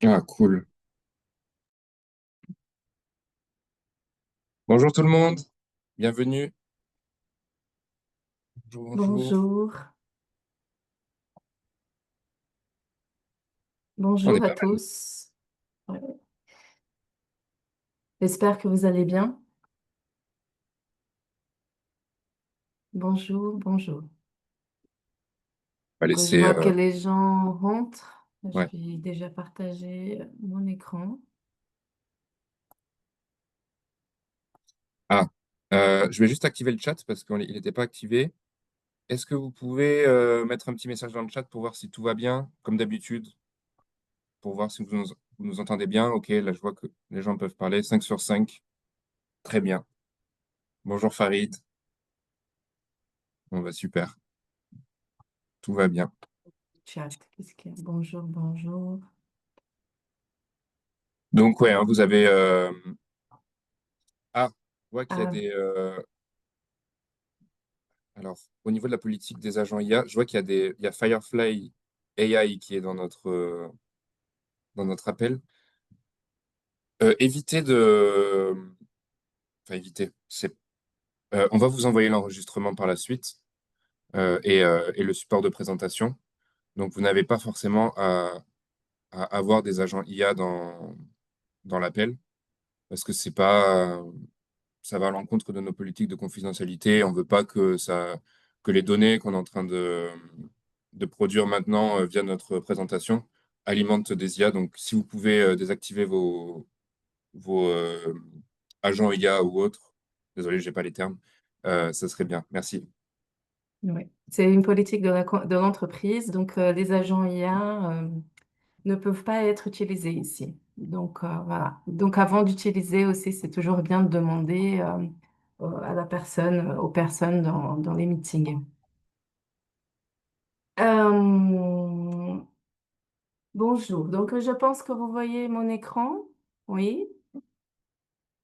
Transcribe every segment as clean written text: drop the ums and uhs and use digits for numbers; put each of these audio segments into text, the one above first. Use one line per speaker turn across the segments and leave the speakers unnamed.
Ah, cool. Bonjour tout le monde. Bienvenue. Bonjour, bonjour.
Bonjour,
On
bonjour
est
à
pas mal.
tous. Ouais. J'espère que vous allez bien. Bonjour, bonjour.
On va
Donc, je
laisser.
vois que les gens rentrent. Je
Ouais.
vais déjà partager mon écran.
Ah, je vais juste activer le chat parce qu'il n'était pas activé. Est-ce que vous pouvez mettre un petit message dans le chat pour voir si tout va bien, comme d'habitude, pour voir si vous nous entendez bien? Ok, là je vois que les gens peuvent parler. 5 sur 5. Très bien. Bonjour Farid. On va super. Tout va bien.
Chat, qu'est-ce qu'il y a? Bonjour, bonjour.
Donc ouais, hein, vous avez. Ah, je vois qu'il y a
Ah,
des. Alors, au niveau de la politique des agents IA, je vois il y a Firefly AI qui est dans notre appel. Évitez de, enfin évitez. On va vous envoyer l'enregistrement par la suite et le support de présentation. Donc, vous n'avez pas forcément à avoir des agents IA dans l'appel parce que c'est pas, ça va à l'encontre de nos politiques de confidentialité. On veut pas que les données qu'on est en train de produire maintenant via notre présentation alimentent des IA. Donc, si vous pouvez désactiver vos agents IA ou autres, désolé, j'ai pas les termes, ça serait bien. Merci.
oui. C'est une politique de l'entreprise. Donc, les agents IA ne peuvent pas être utilisés ici. Donc, voilà. Donc, avant d'utiliser aussi, c'est toujours bien de demander à la personne, aux personnes dans les meetings. Euh, bonjour. Donc, je pense que vous voyez mon écran. Oui.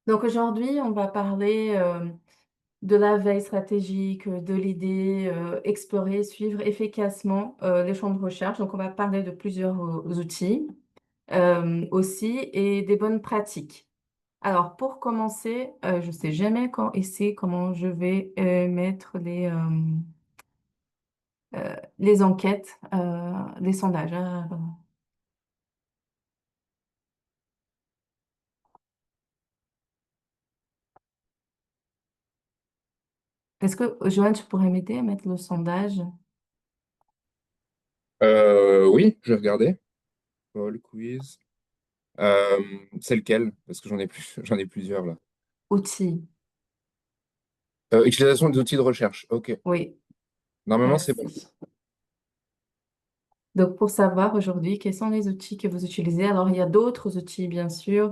Donc, aujourd'hui, on va parler de la veille stratégique, de l'idée, explorer, suivre efficacement les champs de recherche. Donc, on va parler de plusieurs outils aussi et des bonnes pratiques. Alors, pour commencer, je ne sais jamais quand ici comment je vais mettre les enquêtes, les sondages, hein. Est-ce que, Joanne, tu pourrais m'aider à mettre le sondage?
Oui, je vais regarder. Poll, quiz. Euh, c'est lequel? Parce que j'en ai plusieurs là.
Outils.
Utilisation des outils de recherche. OK.
Oui,
Normalement, c'est bon.
merci. Donc, pour savoir aujourd'hui quels sont les outils que vous utilisez, alors il y a d'autres outils, bien sûr.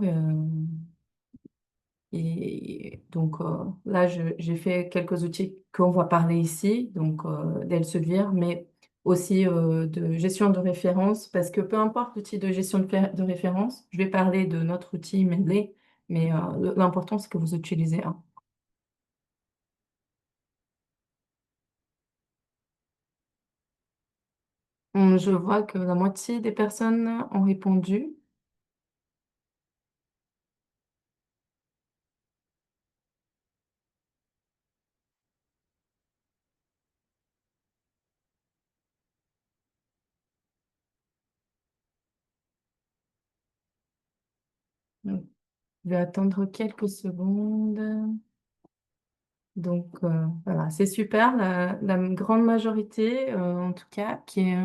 Et donc, là, j'ai fait quelques outils qu'on va parler ici, donc d'Elsevier, mais aussi de gestion de référence, parce que peu importe l'outil de gestion de référence, je vais parler de notre outil Mendeley, mais l'important, c'est que vous utilisez un. Je vois que la moitié des personnes ont répondu. Donc, je vais attendre quelques secondes. Donc, voilà, c'est super. La grande majorité, en tout cas, qui est...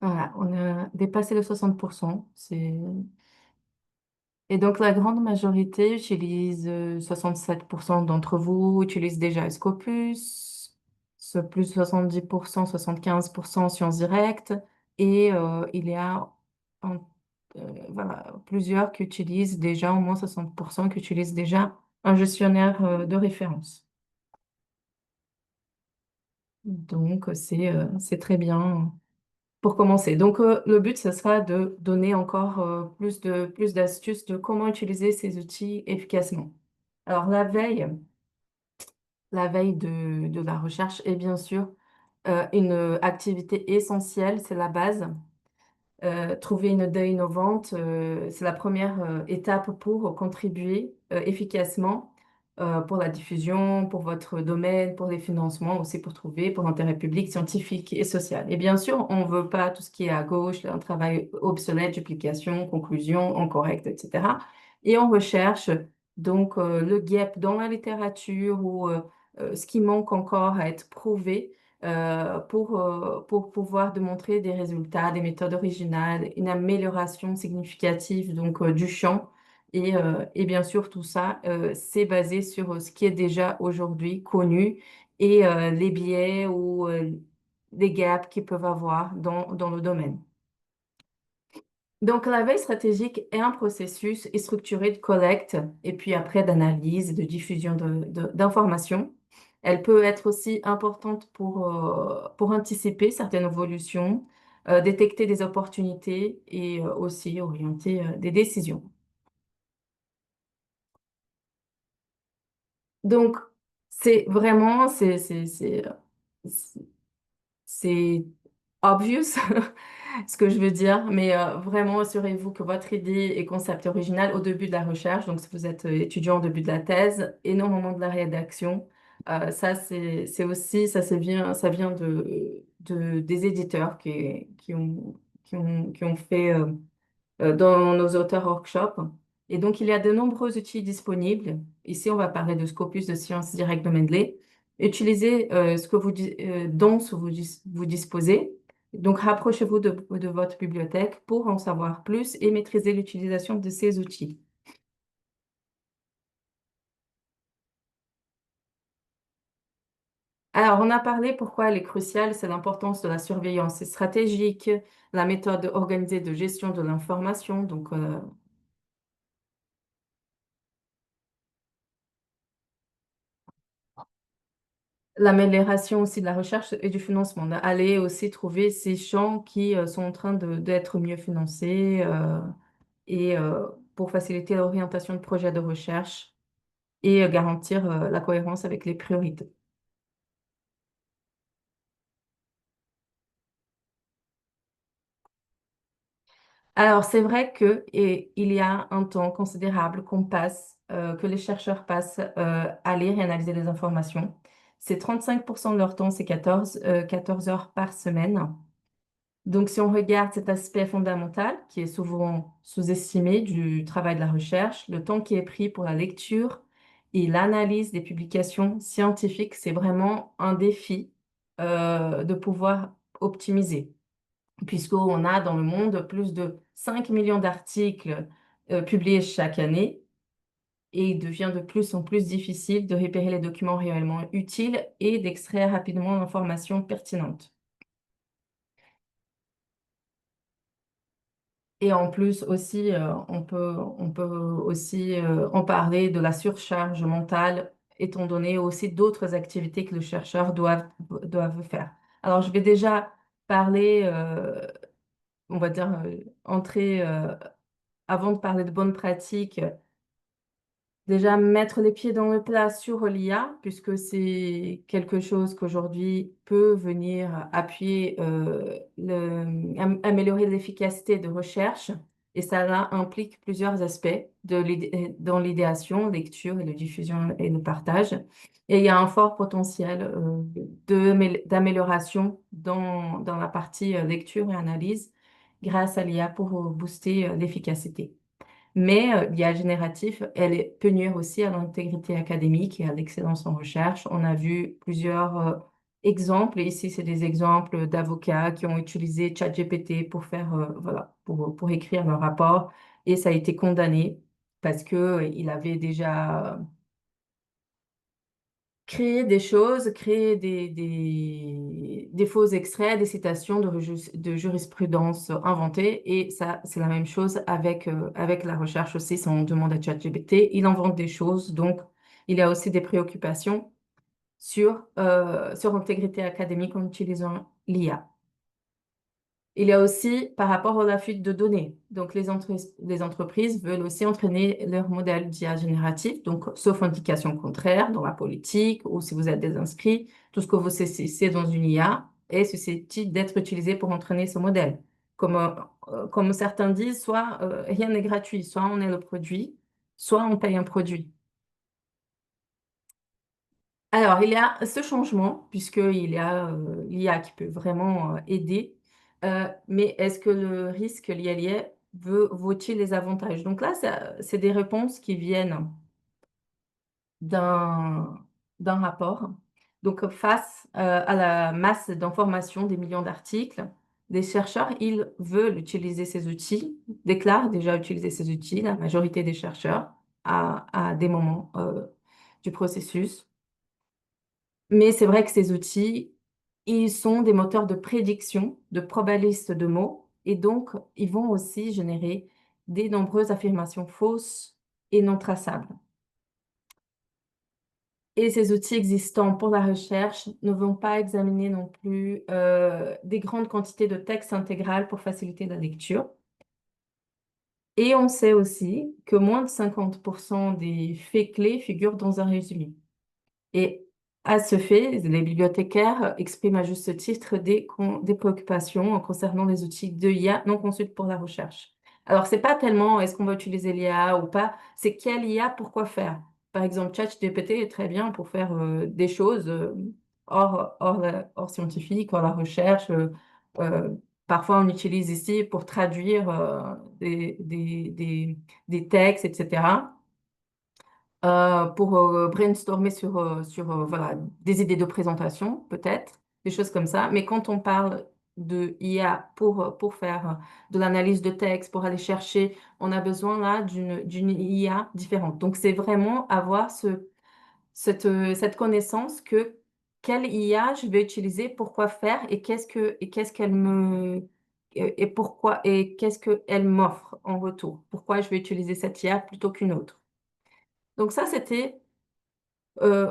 Voilà, on a dépassé le 60%. Et donc, la grande majorité utilise, 67% d'entre vous utilisent déjà Scopus, plus 70%, 75% Sciences Directes, et il y a en- voilà, plusieurs qui utilisent déjà, au moins 60% qui utilisent déjà un gestionnaire de référence. Donc, c'est très bien pour commencer. Donc, le but, ce sera de donner encore plus d'astuces de comment utiliser ces outils efficacement. Alors, la veille, la veille de la recherche est bien sûr une activité essentielle, c'est la base. Trouver une idée innovante, c'est la première étape pour contribuer efficacement pour la diffusion, pour votre domaine, pour les financements, aussi pour trouver, pour l'intérêt public, scientifique et social. Et bien sûr, on ne veut pas tout ce qui est à gauche, un travail obsolète, duplication, conclusion, incorrecte, etc. Et on recherche donc le gap dans la littérature ou ce qui manque encore à être prouvé pour pouvoir démontrer des résultats, des méthodes originales, une amélioration significative donc du champ. Et bien sûr, tout ça, c'est basé sur ce qui est déjà aujourd'hui connu et les biais ou les gaps qu'ils peuvent avoir dans le domaine. Donc, la veille stratégique est un processus structuré de collecte et puis après d'analyse, de diffusion d'informations. Elle peut être aussi importante pour anticiper certaines évolutions, détecter des opportunités et aussi orienter des décisions. Donc, c'est vraiment, c'est obvious ce que je veux dire, mais vraiment assurez-vous que votre idée et concept est original au début de la recherche. Donc, si vous êtes étudiant au début de la thèse et non au moment de la rédaction, ça c'est aussi ça vient des éditeurs qui ont fait dans nos auteurs workshops. Et donc, il y a de nombreux outils disponibles. Ici, on va parler de Scopus de Sciences directes de Mendeley. Utilisez dont vous disposez. Donc, rapprochez-vous de votre bibliothèque pour en savoir plus et maîtriser l'utilisation de ces outils. Alors, on a parlé pourquoi elle est cruciale, c'est l'importance de la surveillance stratégique, la méthode organisée de gestion de l'information, donc l'amélioration aussi de la recherche et du financement. Aller aussi trouver ces champs qui sont en train d'être mieux financés et pour faciliter l'orientation de projets de recherche et garantir la cohérence avec les priorités. Alors, c'est vrai il y a un temps considérable que les chercheurs passent à lire et analyser les informations. C'est 35% de leur temps, c'est 14 heures par semaine. Donc, si on regarde cet aspect fondamental, qui est souvent sous-estimé du travail de la recherche, le temps qui est pris pour la lecture et l'analyse des publications scientifiques, c'est vraiment un défi de pouvoir optimiser, puisqu'on a dans le monde plus de 5 millions d'articles publiés chaque année, et il devient de plus en plus difficile de repérer les documents réellement utiles et d'extraire rapidement l'information pertinente. Et en plus aussi, on peut aussi en parler de la surcharge mentale, étant donné aussi d'autres activités que le chercheur doivent faire. Alors, je vais déjà parler, on va dire, entrer, avant de parler de bonnes pratiques, déjà, mettre les pieds dans le plat sur l'IA, puisque c'est quelque chose qu'aujourd'hui peut venir appuyer, améliorer l'efficacité de recherche. Et ça là, implique plusieurs aspects dans l'idéation, lecture et de diffusion et le partage. Et il y a un fort potentiel d'amélioration dans la partie lecture et analyse grâce à l'IA pour booster l'efficacité. Mais l'IA génératif, peut nuire aussi à l'intégrité académique et à l'excellence en recherche. On a vu plusieurs exemples, et ici, c'est des exemples d'avocats qui ont utilisé ChatGPT pour faire, voilà, pour écrire leur rapport, et ça a été condamné parce que il avait déjà créer des choses, créer des faux extraits, des citations de jurisprudence inventées. Et ça, c'est la même chose avec la recherche aussi. Si on demande à ChatGPT, il invente des choses. Donc, il y a aussi des préoccupations sur l'intégrité académique en utilisant l'IA. Il y a aussi par rapport à la fuite de données. Donc, les entreprises veulent aussi entraîner leur modèle d'IA génératif, donc sauf indication contraire dans la politique ou si vous êtes des inscrits, tout ce que vous saisissez dans une IA est susceptible d'être utilisé pour entraîner ce modèle. Comme certains disent, soit rien n'est gratuit, soit on est le produit, soit on paye un produit. Alors, il y a ce changement, puisqu'il y a l'IA qui peut vraiment aider, mais est-ce que le risque lié à l'IA vaut-il les avantages? Donc là, c'est des réponses qui viennent d'un d'un rapport. Donc, face à la masse d'informations, des millions d'articles, des chercheurs, ils veulent utiliser ces outils, déclarent déjà utiliser ces outils, la majorité des chercheurs, à des moments du processus. Mais c'est vrai que ces outils, ils sont des moteurs de prédiction, de probabilistes de mots, et donc ils vont aussi générer des nombreuses affirmations fausses et non traçables. Et ces outils existants pour la recherche ne vont pas examiner non plus des grandes quantités de textes intégrales pour faciliter la lecture. Et on sait aussi que moins de 50% des faits clés figurent dans un résumé. Et à ce fait, les bibliothécaires expriment à juste titre des préoccupations concernant les outils de l'IA non conçus pour la recherche. Alors, c'est pas tellement est-ce qu'on va utiliser l'IA ou pas, c'est quelle IA, pourquoi faire. Par exemple, ChatGPT est très bien pour faire des choses hors scientifique, hors la recherche. Euh, Parfois, on utilise ici pour traduire des textes, etc. Pour brainstormer sur voilà, des idées de présentation, peut-être, des choses comme ça. Mais quand on parle de IA pour faire de l'analyse de texte, pour aller chercher, on a besoin là d'une IA différente. Donc, c'est vraiment avoir cette connaissance que quelle IA je vais utiliser, pourquoi faire et qu'est-ce qu'elle me et pourquoi et qu'est-ce qu'elle m'offre en retour. Pourquoi je vais utiliser cette IA plutôt qu'une autre. Donc ça, c'était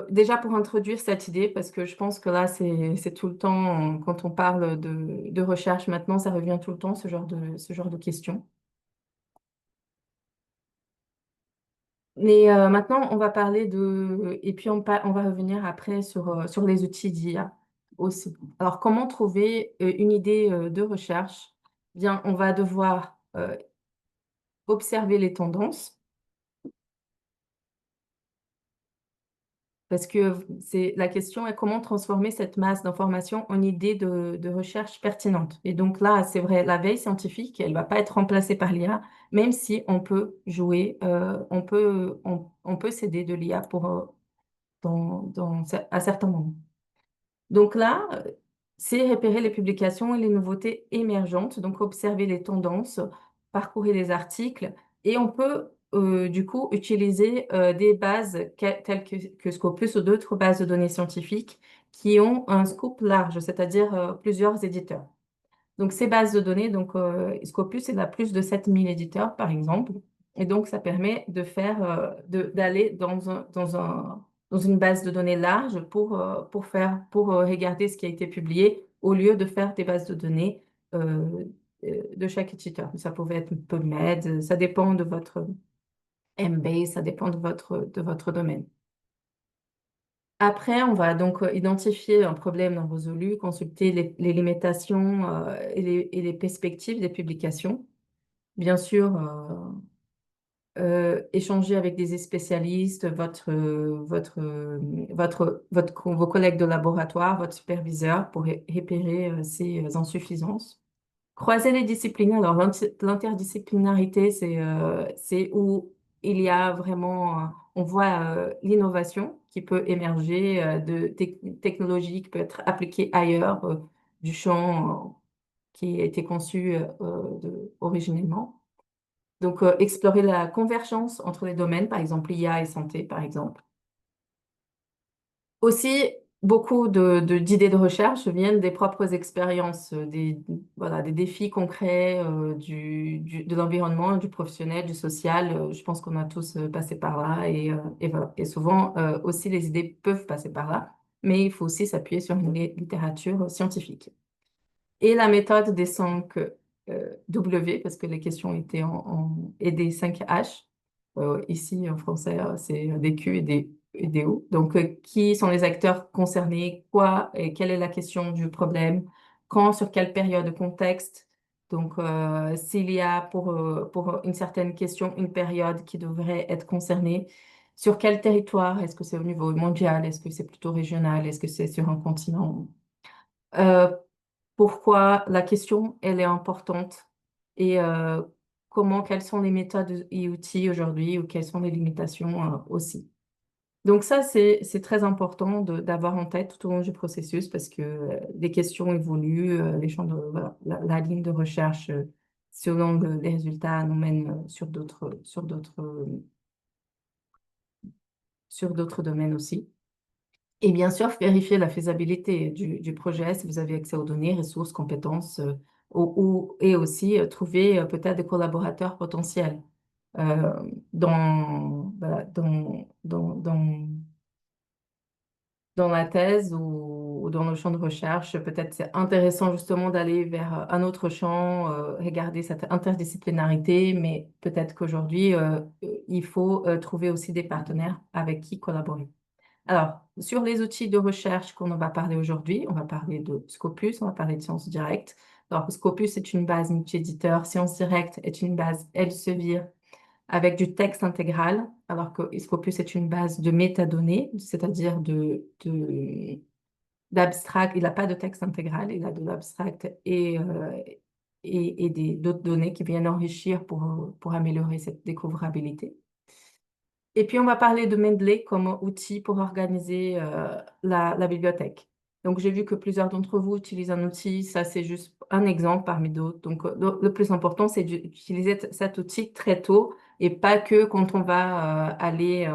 déjà pour introduire cette idée, parce que je pense que là, c'est tout le temps, quand on parle de recherche maintenant, ça revient tout le temps, ce genre de questions. Mais maintenant, on va parler et puis on va revenir après sur les outils d'IA aussi. Alors, comment trouver une idée de recherche? Bien, on va devoir observer les tendances. Parce que la question est comment transformer cette masse d'informations en idées de recherche pertinentes. Et donc là, c'est vrai, la veille scientifique, elle ne va pas être remplacée par l'IA, même si on peut jouer, on peut s'aider de l'IA à certains moments. Donc là, c'est repérer les publications et les nouveautés émergentes, donc observer les tendances, parcourir les articles, et on peut du coup utiliser des bases telles que Scopus ou d'autres bases de données scientifiques qui ont un scope large, c'est-à-dire plusieurs éditeurs. Donc, ces bases de données, donc Scopus, il a plus de 7000 éditeurs, par exemple. Et donc, ça permet de faire, d'aller dans une base de données large pour regarder ce qui a été publié au lieu de faire des bases de données de chaque éditeur. Ça pouvait être PubMed, ça dépend de votre Embase, ça dépend de votre domaine. Après, on va donc identifier un problème non résolu, consulter les limitations et les perspectives des publications. Bien sûr, échanger avec des spécialistes, vos collègues de laboratoire, votre superviseur pour repérer ces insuffisances. Croiser les disciplines. Alors, l'interdisciplinarité, c'est où il y a vraiment, on voit l'innovation qui peut émerger de technologie qui peut être appliquée ailleurs du champ qui a été conçu originellement. Donc, explorer la convergence entre les domaines, par exemple IA et santé, par exemple. Aussi, beaucoup d'idées de recherche viennent des propres expériences, voilà, des défis concrets de l'environnement, du professionnel, du social. Je pense qu'on a tous passé par là et voilà. Et souvent, aussi, les idées peuvent passer par là, mais il faut aussi s'appuyer sur une littérature scientifique. et la méthode des 5 W, parce que les questions étaient et des 5 H. Ici, en français, c'est des Q et des O. Donc, qui sont les acteurs concernés, quoi, et quelle est la question du problème, quand, sur quelle période de contexte. Donc, s'il y a pour une certaine question une période qui devrait être concernée, sur quel territoire, est-ce que c'est au niveau mondial, est-ce que c'est plutôt régional, est-ce que c'est sur un continent? Euh, Pourquoi la question, elle est importante et quelles sont les méthodes et outils aujourd'hui ou quelles sont les limitations aussi. Donc ça, c'est très important d'avoir en tête tout au long du processus parce que les questions évoluent, les champs de, voilà, la ligne de recherche selon les résultats nous mène sur d'autres domaines aussi. Et bien sûr, vérifier la faisabilité du projet, si vous avez accès aux données, ressources, compétences, et aussi trouver peut-être des collaborateurs potentiels euh, voilà, dans la thèse ou dans le champ de recherche. Peut-être c'est intéressant justement d'aller vers un autre champ, regarder cette interdisciplinarité, mais peut-être qu'aujourd'hui, il faut trouver aussi des partenaires avec qui collaborer. Alors, sur les outils de recherche qu'on va parler aujourd'hui, on va parler de Scopus, on va parler de Sciences Directes. Alors, Scopus est une base multi-éditeur, Sciences Directes est une base Elsevier avec du texte intégral, alors que Scopus est une base de métadonnées, c'est-à-dire d'abstract. Il n'a pas de texte intégral, il a de l'abstract et d'autres données qui viennent enrichir pour améliorer cette découvrabilité. Et puis, on va parler de Mendeley comme outil pour organiser la bibliothèque. Donc, j'ai vu que plusieurs d'entre vous utilisent un outil. Ça, c'est juste un exemple parmi d'autres. Donc, le plus important, c'est d'utiliser cet outil très tôt et pas que quand on va aller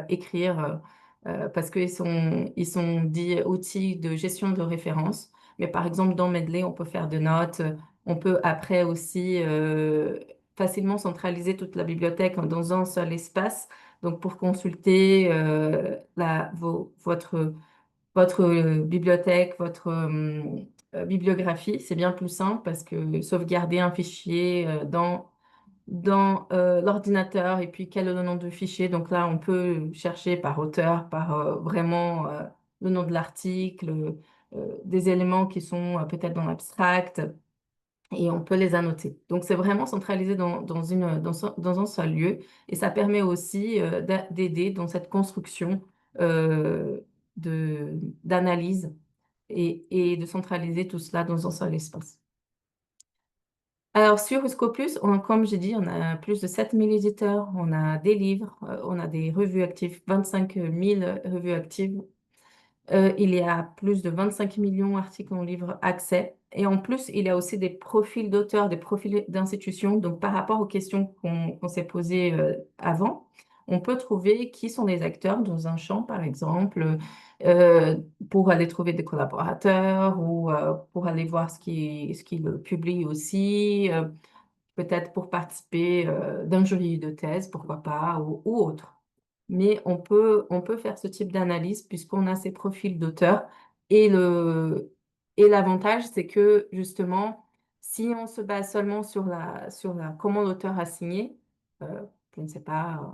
écrire parce ils sont dits outils de gestion de référence. Mais par exemple, dans Medley, on peut faire des notes. On peut après aussi facilement centraliser toute la bibliothèque dans un seul espace. Donc, pour consulter votre bibliothèque, votre bibliographie, c'est bien plus simple parce que sauvegarder un fichier dans l'ordinateur et puis quel est le nom du fichier. Donc là, on peut chercher par auteur, par vraiment le nom de l'article, des éléments qui sont peut-être dans l'abstract et on peut les annoter. Donc c'est vraiment centralisé dans un seul lieu et ça permet aussi d'aider dans cette construction d'analyse et de centraliser tout cela dans un seul espace. Alors, sur Scopus, comme j'ai dit, on a plus de 7000 éditeurs, on a des livres, on a des revues actives, 25 000 revues actives. Il y a plus de 25 millions d'articles en libre accès. Et en plus, il y a aussi des profils d'auteurs, des profils d'institutions. Donc, par rapport aux questions qu'on s'est posées avant, on peut trouver qui sont les acteurs dans un champ, par exemple, euh, pour aller trouver des collaborateurs ou pour aller voir ce qu'ils publient aussi, peut-être pour participer d'un jury de thèse, pourquoi pas, ou autre. Mais on peut faire ce type d'analyse puisqu'on a ces profils d'auteurs. Et l'avantage, c'est que justement, si on se base seulement comment l'auteur a signé, euh, je ne sais pas,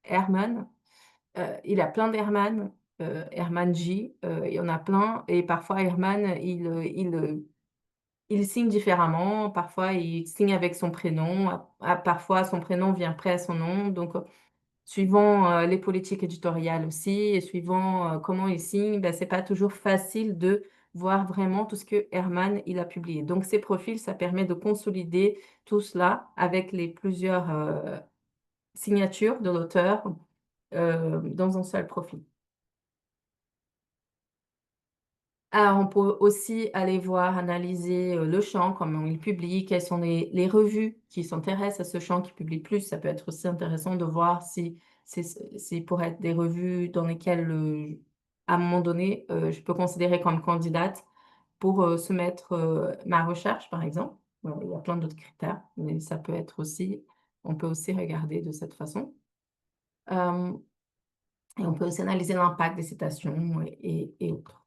Herman, il a plein d'Herman, Herman J, il y en a plein. Et parfois, Herman, il signe différemment. Parfois, il signe avec son prénom. Parfois, son prénom vient après son nom. Donc, suivant les politiques éditoriales aussi et suivant comment il signe, ben, c'est pas toujours facile de voir vraiment tout ce que Herman il a publié. Donc ces profils, ça permet de consolider tout cela avec les plusieurs signatures de l'auteur dans un seul profil. Alors, on peut aussi aller voir, analyser le champ, comment il publie, quelles sont les revues qui s'intéressent à ce champ, qui publient plus. Ça peut être aussi intéressant de voir si c'est pour être des revues dans lesquelles, à un moment donné, je peux considérer comme candidate pour soumettre ma recherche, par exemple. Il y a plein d'autres critères, mais ça peut être aussi, on peut aussi regarder de cette façon. Euh, et on peut aussi analyser l'impact des citations et autres.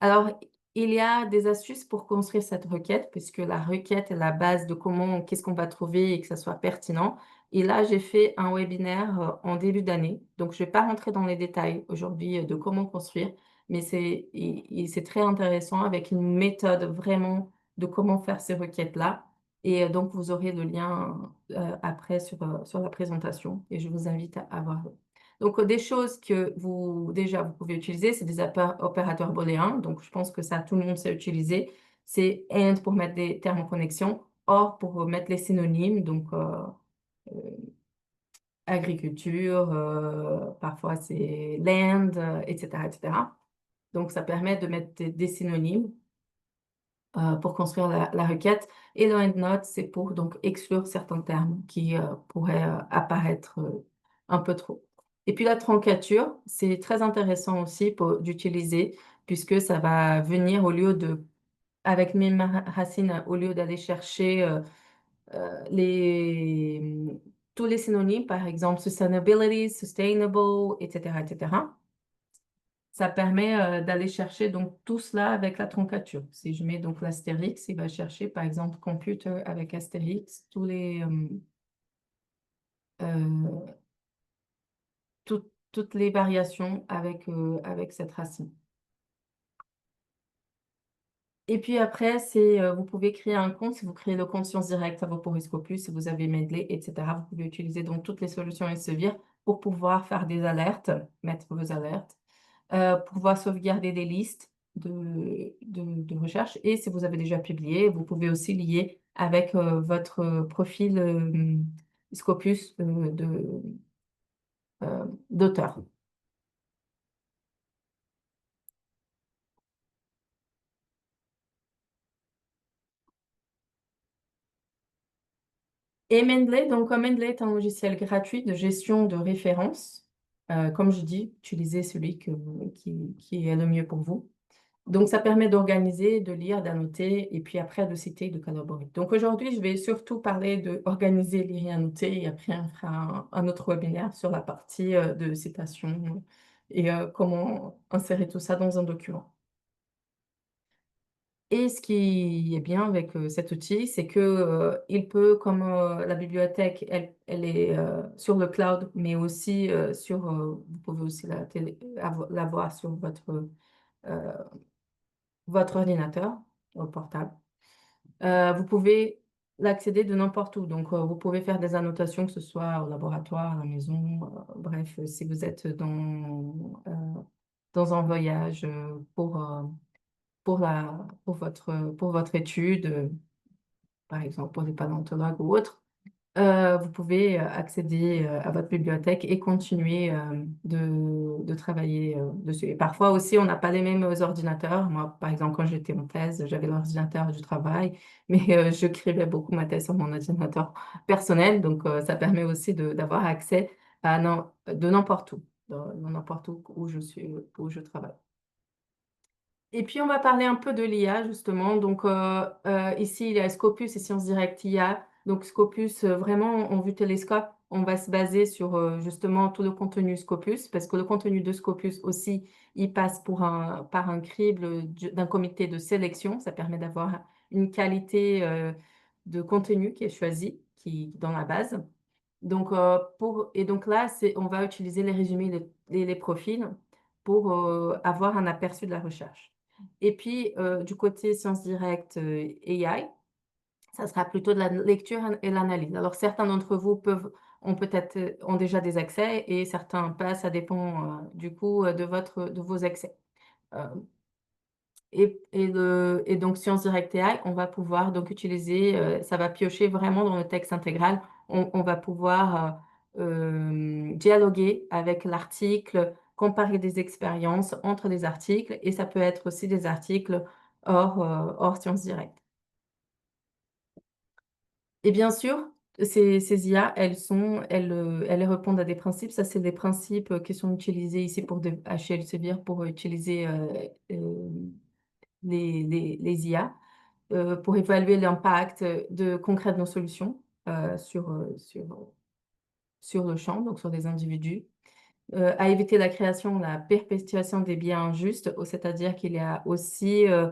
Alors, il y a des astuces pour construire cette requête, puisque la requête est la base de comment qu'est-ce qu'on va trouver et que ça soit pertinent. Et là, j'ai fait un webinaire, en début d'année, donc je vais pas rentrer dans les détails aujourd'hui, de comment construire, mais c'est très intéressant avec une méthode vraiment de comment faire ces requêtes-là et donc vous aurez le lien, après sur la présentation et je vous invite à voir. Donc, des choses que déjà, vous pouvez utiliser, c'est des opérateurs booléens. Donc, je pense que ça, tout le monde sait utiliser. C'est AND pour mettre des termes en connexion, OR pour mettre les synonymes, donc agriculture, parfois c'est land, etc., etc. Donc, ça permet de mettre des synonymes pour construire la requête. Et le endnote, c'est pour donc exclure certains termes qui pourraient apparaître un peu trop. Et puis la troncature, c'est très intéressant aussi d'utiliser puisque ça va venir au lieu de, avec mes racines, au lieu d'aller chercher les, tous les synonymes, par exemple sustainability, sustainable, etc., etc. Ça permet, d'aller chercher donc tout cela avec la troncature. Si je mets donc l'astérix, il va chercher par exemple computer avec astérix, tous les, toutes les variations avec cette racine. Et puis après, vous pouvez créer un compte. Si vous créez le compte Sciences Direct, ça vaut pour Scopus. Si vous avez Mendeley, et cetera, vous pouvez utiliser donc toutes les solutions Elsevier pour pouvoir faire des alertes, mettre vos alertes. Pouvoir sauvegarder des listes de recherche et si vous avez déjà publié, vous pouvez aussi lier avec, votre profil, Scopus, d'auteur. Et Mendeley, donc comme Mendeley est un logiciel gratuit de gestion de références, comme je dis, utilisez celui qui est le mieux pour vous. Donc, ça permet d'organiser, de lire, d'annoter, et puis après de citer, de collaborer. Donc, aujourd'hui, je vais surtout parler de organiser, lire et annoter, et après, on fera un autre webinaire sur la partie de citation et comment insérer tout ça dans un document. Et ce qui est bien avec cet outil, c'est que il peut, comme la bibliothèque, elle est sur le cloud, mais aussi vous pouvez aussi la voir sur euh, votre ordinateur portable. Vous pouvez l'accéder de n'importe où. Donc, vous pouvez faire des annotations, que ce soit au laboratoire, à la maison, bref, si vous êtes dans un voyage pour votre étude, par exemple pour des paléontologues ou autres. Vous pouvez accéder à votre bibliothèque et continuer de travailler dessus. Et parfois aussi, on n'a pas les mêmes ordinateurs. Moi, par exemple, quand j'étais en thèse, j'avais l'ordinateur du travail, mais j'écrivais beaucoup ma thèse sur mon ordinateur personnel. Donc, ça permet aussi d'avoir accès de n'importe où, de n'importe où je suis, où je travaille. Et puis, on va parler un peu de l'IA, justement. Donc, ici, il y a Scopus et Sciences Direct IA. Donc, Scopus, vraiment, en vue télescope, on va se baser sur justement tout le contenu Scopus, parce que le contenu de Scopus aussi, il passe par un crible d'un comité de sélection. Ça permet d'avoir une qualité de contenu qui est choisie, dans la base. Donc, et donc là, on va utiliser les résumés et les profils pour avoir un aperçu de la recherche. Et puis, du côté Sciences Direct AI, ça sera plutôt de la lecture et l'analyse. Alors, certains d'entre vous ont déjà des accès et certains pas, ça dépend du coup de vos accès. Euh, et donc, Sciences Direct AI, on va pouvoir donc utiliser, ça va piocher vraiment dans le texte intégral. On va pouvoir dialoguer avec l'article, comparer des expériences entre les articles, et ça peut être aussi des articles hors Sciences Direct. Et bien sûr, ces IA, elles répondent à des principes. Ça, c'est des principes qui sont utilisés ici chez Elsevier pour utiliser les IA. Pour évaluer l'impact concret de nos solutions sur le champ, donc sur des individus. à éviter la création, la perpétuation des biais injustes, c'est-à-dire qu'il y a aussi euh,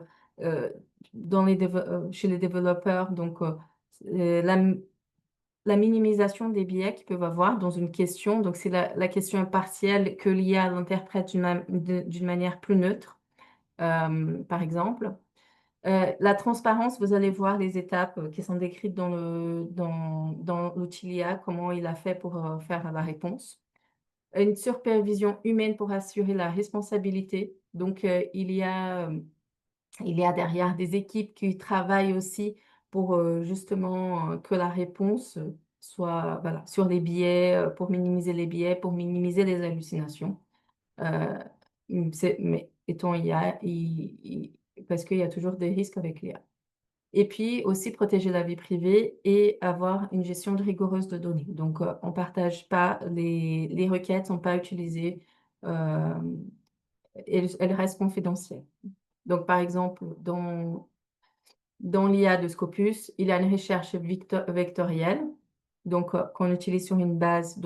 chez les développeurs donc la minimisation des biais qu'ils peuvent avoir dans une question. Donc, c'est la question est partielle que l'IA l'interprète d'une manière plus neutre, par exemple. La transparence, vous allez voir les étapes qui sont décrites dans l'outil IA, comment il a fait pour faire la réponse. Une supervision humaine pour assurer la responsabilité. Donc, il y a derrière des équipes qui travaillent aussi pour justement que la réponse soit voilà, sur les biais, pour minimiser les biais, pour minimiser les hallucinations. Euh, mais étant IA, parce qu'il y a toujours des risques avec l'IA. Et puis aussi protéger la vie privée et avoir une gestion rigoureuse de données. Donc, on partage pas les requêtes sont pas utilisées, euh, elles restent confidentielles. Donc, par exemple, dans l'IA de Scopus, il y a une recherche vectorielle, donc qu'on utilise sur une base,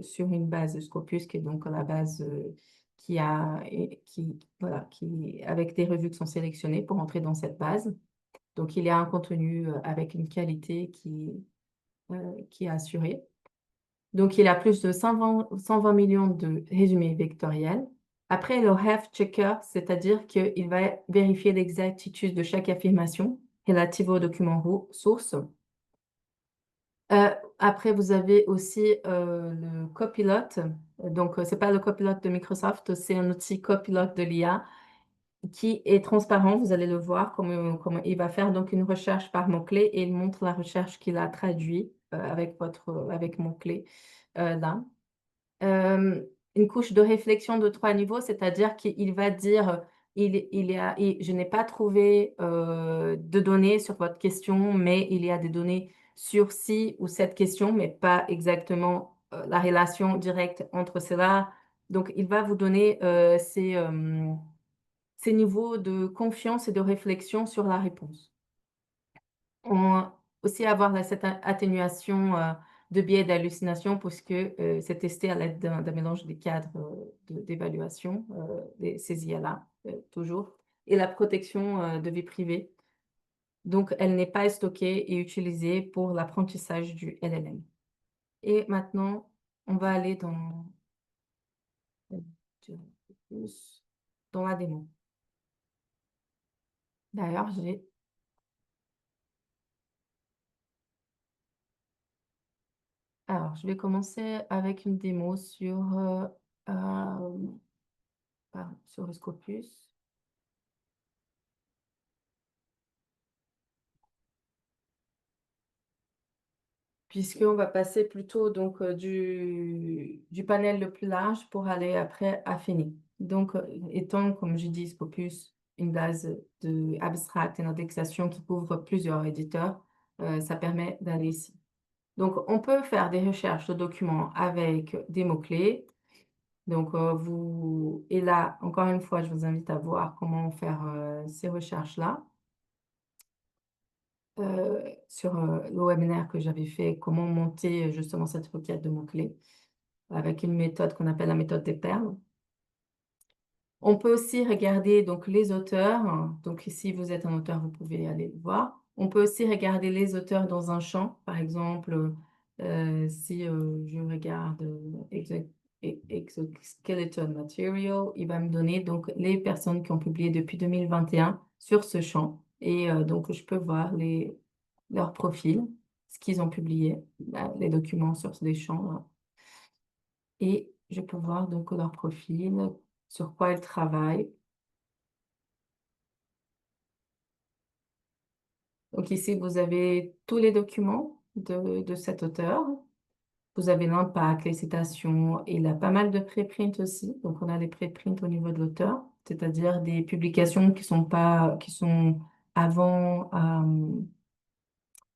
sur une base de Scopus, qui est donc la base voilà, avec des revues qui sont sélectionnées pour entrer dans cette base. Donc, il y a un contenu avec une qualité qui est assurée. Donc, il y a plus de 120 millions de résumés vectoriels. Après, le Health Checker, c'est-à-dire qu'il va vérifier l'exactitude de chaque affirmation relative au document source. Après, vous avez aussi le Copilot. Donc, ce n'est pas le Copilot de Microsoft, c'est un outil Copilot de l'IA qui est transparent. Vous allez le voir comment il va faire donc une recherche par mots-clés et il montre la recherche qu'il a traduit avec mots-clés là. Euh, une couche de réflexion de 3 niveaux, c'est-à-dire qu'il va dire je n'ai pas trouvé de données sur votre question, mais il y a des données sur ci ou cette question, mais pas exactement la relation directe entre cela. Donc, il va vous donner ces niveaux de confiance et de réflexion sur la réponse. On aussi avoir cette atténuation de biais d'hallucination puisque c'est testé à l'aide d'un mélange des cadres d'évaluation, ces IA-là, toujours, et la protection de vie privée. Donc, elle n'est pas stockée et utilisée pour l'apprentissage du LLM. Et maintenant, on va aller dans la démo. D'ailleurs, alors, je vais commencer avec une démo euh, sur le Scopus. Puisqu'on va passer plutôt donc du panel le plus large pour aller après à Fini. Donc, étant, comme je dis, Scopus, une base de abstract et d'indexation qui couvre plusieurs éditeurs, ça permet d'aller ici. Donc, on peut faire des recherches de documents avec des mots-clés. Donc, et là, encore une fois, je vous invite à voir comment faire ces recherches-là. Sur le webinaire que j'avais fait, comment monter justement cette requête de mots-clés avec une méthode qu'on appelle la méthode des perles. On peut aussi regarder donc les auteurs. Donc ici, vous êtes un auteur, vous pouvez aller le voir. On peut aussi regarder les auteurs dans un champ. Par exemple, si je regarde Exoskeleton Material, il va me donner donc les personnes qui ont publié depuis 2021 sur ce champ. Et donc, je peux voir leur profil, ce qu'ils ont publié, les documents sur des champs. Et je peux voir donc leur profil, sur quoi ils travaillent. Donc ici, vous avez tous les documents de cet auteur. Vous avez l'impact, les citations, et il a pas mal de préprints aussi. Donc on a des préprints au niveau de l'auteur, c'est-à-dire des publications qui sont avant,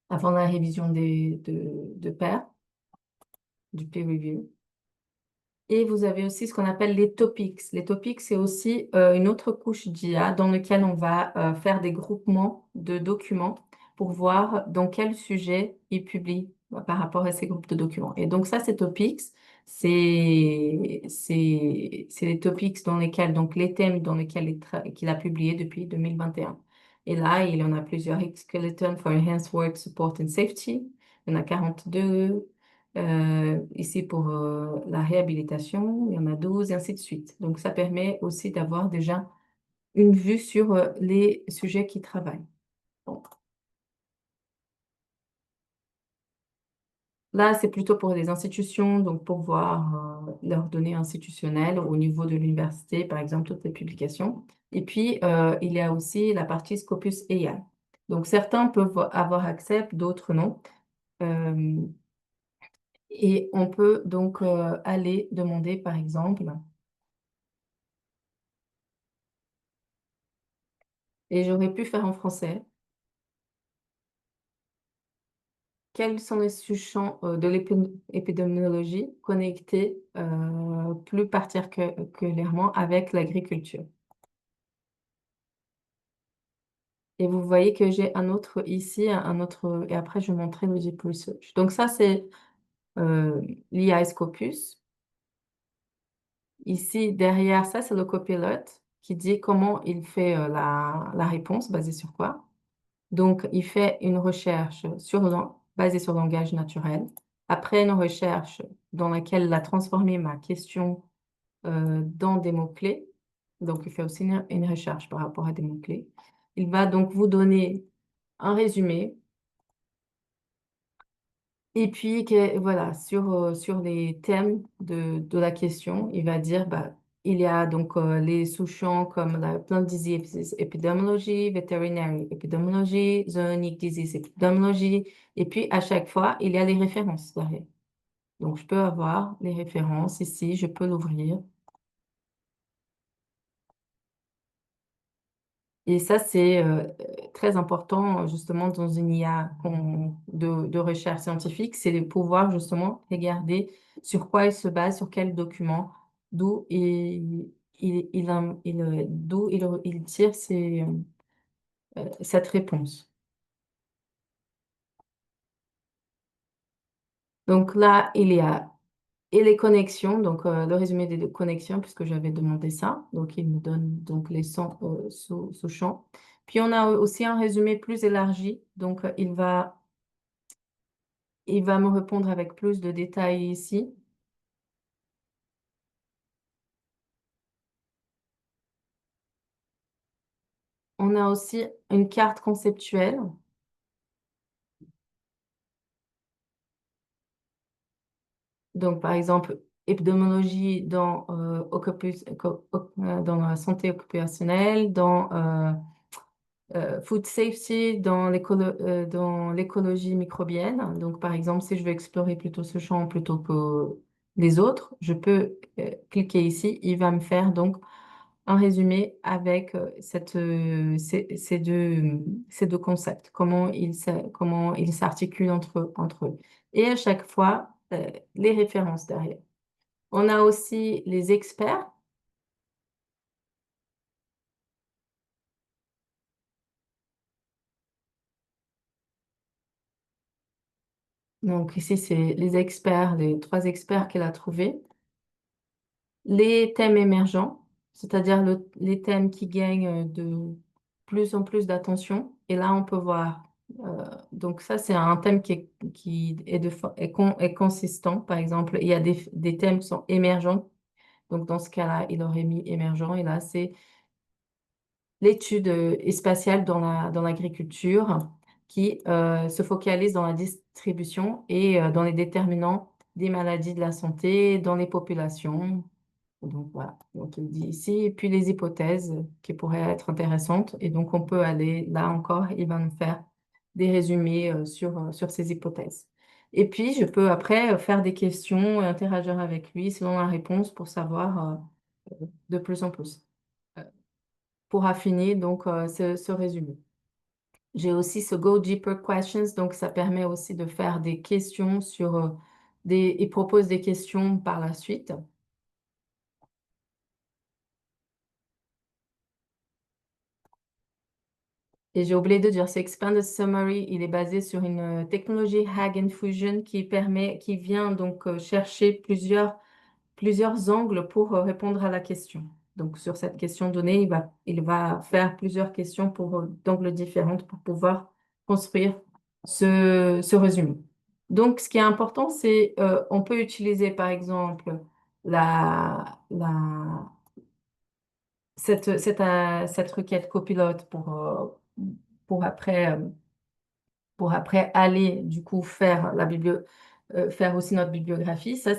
avant la révision de pairs, du peer review. Et vous avez aussi ce qu'on appelle les topics. Les topics, c'est aussi une autre couche d'IA dans laquelle on va faire des groupements de documents pour voir dans quel sujet ils publient par rapport à ces groupes de documents. Et donc ça, ces topics, C'est les topics dans lesquels, donc les thèmes dans lesquels qu'il a publié depuis 2021. Et là, il y en a plusieurs. Skeleton for Enhanced Work Support and Safety. Il y en a 42. Ici pour la réhabilitation, il y en a 12 et ainsi de suite. Donc, ça permet aussi d'avoir déjà une vue sur les sujets qui travaillent. Bon. Là, c'est plutôt pour les institutions, donc pour voir leurs données institutionnelles au niveau de l'université, par exemple, toutes les publications. Et puis, il y a aussi la partie Scopus AI. Donc, certains peuvent avoir accès, d'autres non. Euh, et on peut donc aller demander, par exemple, et j'aurais pu faire en français, quels sont les sous-champs de l'épidémiologie connectés plus particulièrement avec l'agriculture? Et vous voyez que j'ai un autre ici, un autre, et après je vais montrer le Deep Research. Donc ça, c'est euh, l'IA Scopus. Ici, derrière ça, c'est le copilote qui dit comment il fait la réponse, basée sur quoi. Donc, il fait une recherche basée sur le langage naturel. Après, une recherche dans laquelle il a transformé ma question dans des mots-clés. Donc, il fait aussi une recherche par rapport à des mots-clés. Il va donc vous donner un résumé. Et puis, voilà, sur les thèmes de la question, il va dire, bah, il y a donc les sous-champs comme la plant disease epidemiology, veterinary epidemiology, zoonotic disease epidemiology, et puis à chaque fois, il y a les références derrière. Donc, je peux avoir les références ici, je peux l'ouvrir. Et ça, c'est très important justement dans une IA de recherche scientifique, c'est de pouvoir justement regarder sur quoi il se base, sur quel document, d'où il tire cette réponse. Donc là, il y a et les connexions, donc le résumé des deux connexions, puisque j'avais demandé ça. Donc, il me donne donc les 100 sous-champs. Puis, on a aussi un résumé plus élargi. Donc, il va me répondre avec plus de détails ici. On a aussi une carte conceptuelle. Donc, par exemple, épidémiologie dans la santé occupationnelle, dans food safety dans l'écologie microbienne. Donc, par exemple, si je veux explorer plutôt ce champ plutôt que les autres, je peux cliquer ici. Il va me faire donc un résumé avec ces deux concepts, comment ils s'articulent entre eux. Et à chaque fois, les références derrière. On a aussi les experts. Donc ici, c'est les experts, les trois experts qu'elle a trouvés. Les thèmes émergents, c'est-à-dire les thèmes qui gagnent de plus en plus d'attention. Et là, on peut voir. Donc ça, c'est un thème qui est, est consistant. Par exemple, il y a des thèmes qui sont émergents. Donc dans ce cas-là, il aurait mis émergent. Et là, c'est l'étude spatiale dans l'agriculture qui se focalise dans la distribution et dans les déterminants des maladies de la santé dans les populations. Donc voilà, donc il dit ici, et puis les hypothèses qui pourraient être intéressantes. Et donc on peut aller là encore, il va nous faire des résumés sur ces hypothèses. Et puis je peux après faire des questions et interagir avec lui selon la réponse pour savoir de plus en plus, euh, pour affiner donc ce résumé. J'ai aussi ce Go Deeper Questions, donc ça permet aussi de faire des questions il propose des questions par la suite. Et j'ai oublié de dire, ce Expanded Summary, il est basé sur une technologie Hugging Fusion qui vient donc chercher plusieurs angles pour répondre à la question. Donc, sur cette question donnée, il va faire plusieurs questions d'angles différents pour pouvoir construire ce résumé. Donc, ce qui est important, c'est on peut utiliser, par exemple, la, la, cette requête copilote pour pour après aller du coup faire aussi notre bibliographie. Ça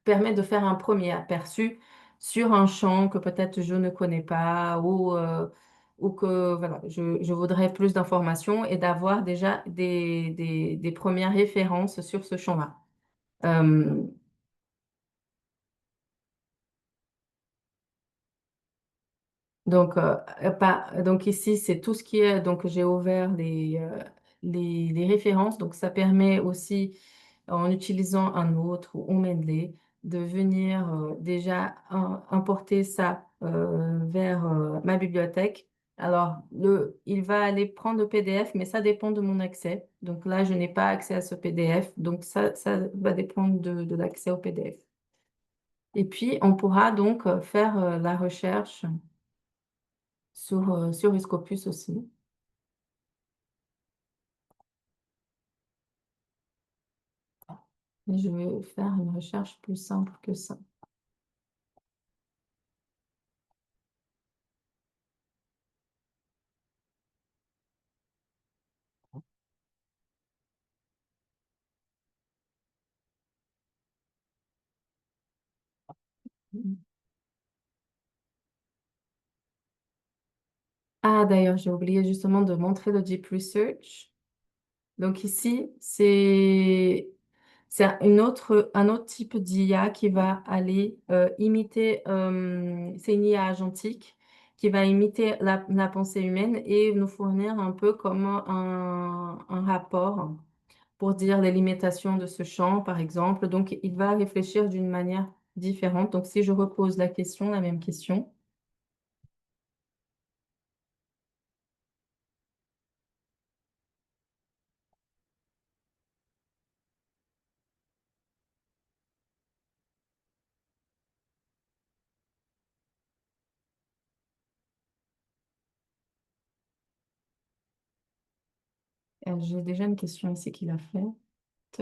permet de faire un premier aperçu sur un champ que peut-être je ne connais pas ou que voilà, je voudrais plus d'informations et d'avoir déjà des premières références sur ce champ-là. Euh, donc ici, c'est tout ce qui est, donc j'ai ouvert les références, donc ça permet aussi, en utilisant un autre ou Mendeley, de venir déjà importer ça vers ma bibliothèque. Alors, il va aller prendre le PDF, mais ça dépend de mon accès. Donc là, je n'ai pas accès à ce PDF, donc ça va dépendre de l'accès au PDF. Et puis, on pourra donc faire la recherche sur Scopus aussi. Mais je vais faire une recherche plus simple que ça. Ah, d'ailleurs, j'ai oublié justement de montrer le Deep Research. Donc ici, c'est un autre type d'IA qui va aller imiter, c'est une IA agentique qui va imiter la pensée humaine et nous fournir un peu comme un rapport pour dire les limitations de ce champ, par exemple. Donc, il va réfléchir d'une manière différente. Donc, si je repose la question, la même question, j'ai déjà une question ici qu'il a faite.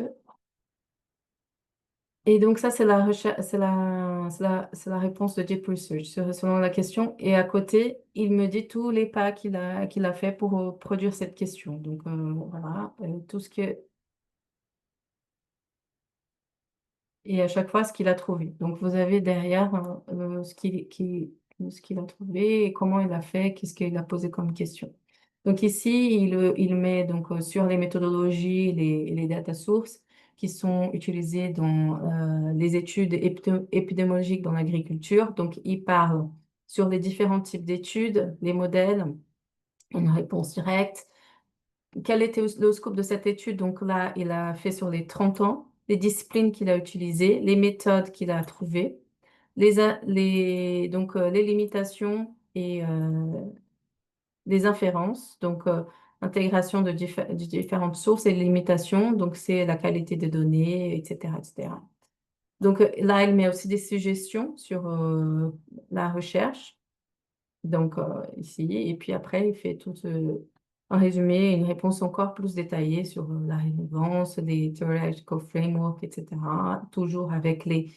Et donc, ça, c'est la recherche, c'est la réponse de Deep Research selon la question. Et à côté, il me dit tous les pas qu'il a fait pour produire cette question. Donc, voilà, tout ce que, et à chaque fois, ce qu'il a trouvé. Donc, vous avez derrière ce qu'il a trouvé et comment il a fait, qu'est-ce qu'il a posé comme question. Donc, ici, il met donc, sur les méthodologies et les data sources qui sont utilisées dans les études épidémiologiques dans l'agriculture. Donc, il parle sur les différents types d'études, les modèles, une réponse directe. Quel était le scope de cette étude? Donc là, il a fait sur les 30 ans, les disciplines qu'il a utilisées, les méthodes qu'il a trouvées, les limitations et les inférences, donc intégration de différentes sources et limitations, donc c'est la qualité des données, etc., etc. Donc là, il met aussi des suggestions sur la recherche. Donc, ici, et puis après, il fait tout un résumé, une réponse encore plus détaillée sur la relevance, les theoretical framework, etc. Toujours avec les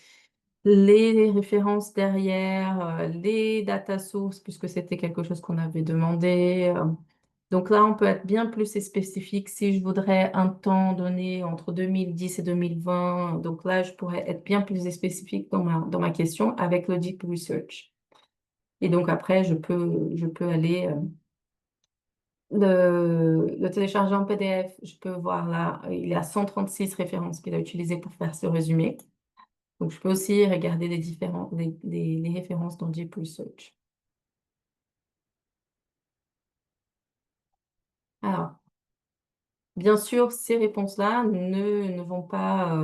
références derrière, les data sources, puisque c'était quelque chose qu'on avait demandé. Donc là, on peut être bien plus spécifique si je voudrais un temps donné entre 2010 et 2020. Donc là, je pourrais être bien plus spécifique dans ma question avec le deep research. Et donc après, je peux aller le télécharger en PDF. Je peux voir là, il y a 136 références qu'il a utilisées pour faire ce résumé. Donc je peux aussi regarder les références dans Deep Research. Alors, bien sûr, ces réponses-là ne vont pas.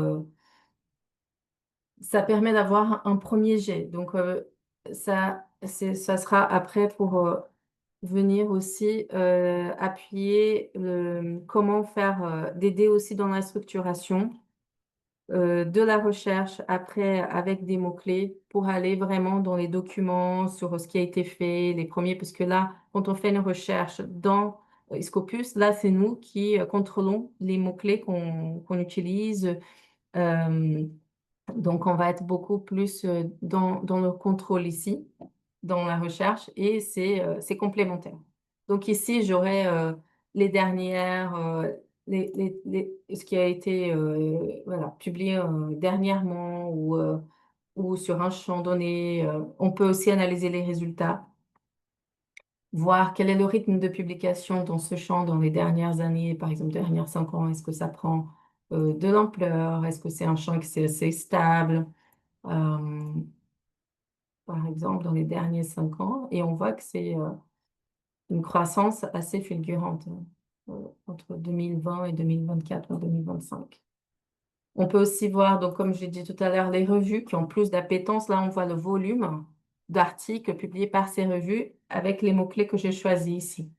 Ça permet d'avoir un premier jet. Donc ça sera après pour venir aussi appuyer comment faire, d'aider aussi dans la structuration de la recherche après avec des mots-clés pour aller vraiment dans les documents sur ce qui a été fait, les premiers, parce que là, quand on fait une recherche dans Scopus, là, c'est nous qui contrôlons les mots-clés qu'on utilise. Euh, donc, on va être beaucoup plus dans le contrôle ici, dans la recherche, et c'est complémentaire. Donc ici, j'aurai les dernières, ce qui a été voilà, publié dernièrement ou sur un champ donné. On peut aussi analyser les résultats, voir quel est le rythme de publication dans ce champ dans les dernières années, par exemple, dernières 5 ans. Est-ce que ça prend de l'ampleur? Est-ce que c'est un champ qui est assez stable? euh, Par exemple, dans les derniers 5 ans, et on voit que c'est une croissance assez fulgurante entre 2020 et 2024 ou 2025. On peut aussi voir, donc, comme j'ai dit tout à l'heure, les revues qui ont plus d'appétence. Là, on voit le volume d'articles publiés par ces revues avec les mots-clés que j'ai choisis ici.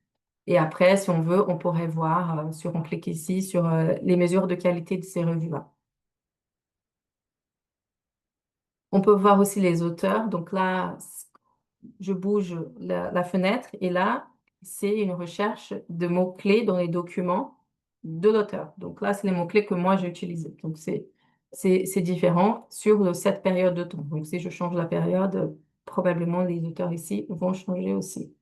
Et après, si on veut, on pourrait voir, on clique ici, sur les mesures de qualité de ces revues-là. On peut voir aussi les auteurs. Donc là, je bouge la fenêtre et là, c'est une recherche de mots-clés dans les documents de l'auteur. Donc là, c'est les mots-clés que moi j'ai utilisés. Donc c'est différent sur cette période de temps. Donc si je change la période, probablement les auteurs ici vont changer aussi.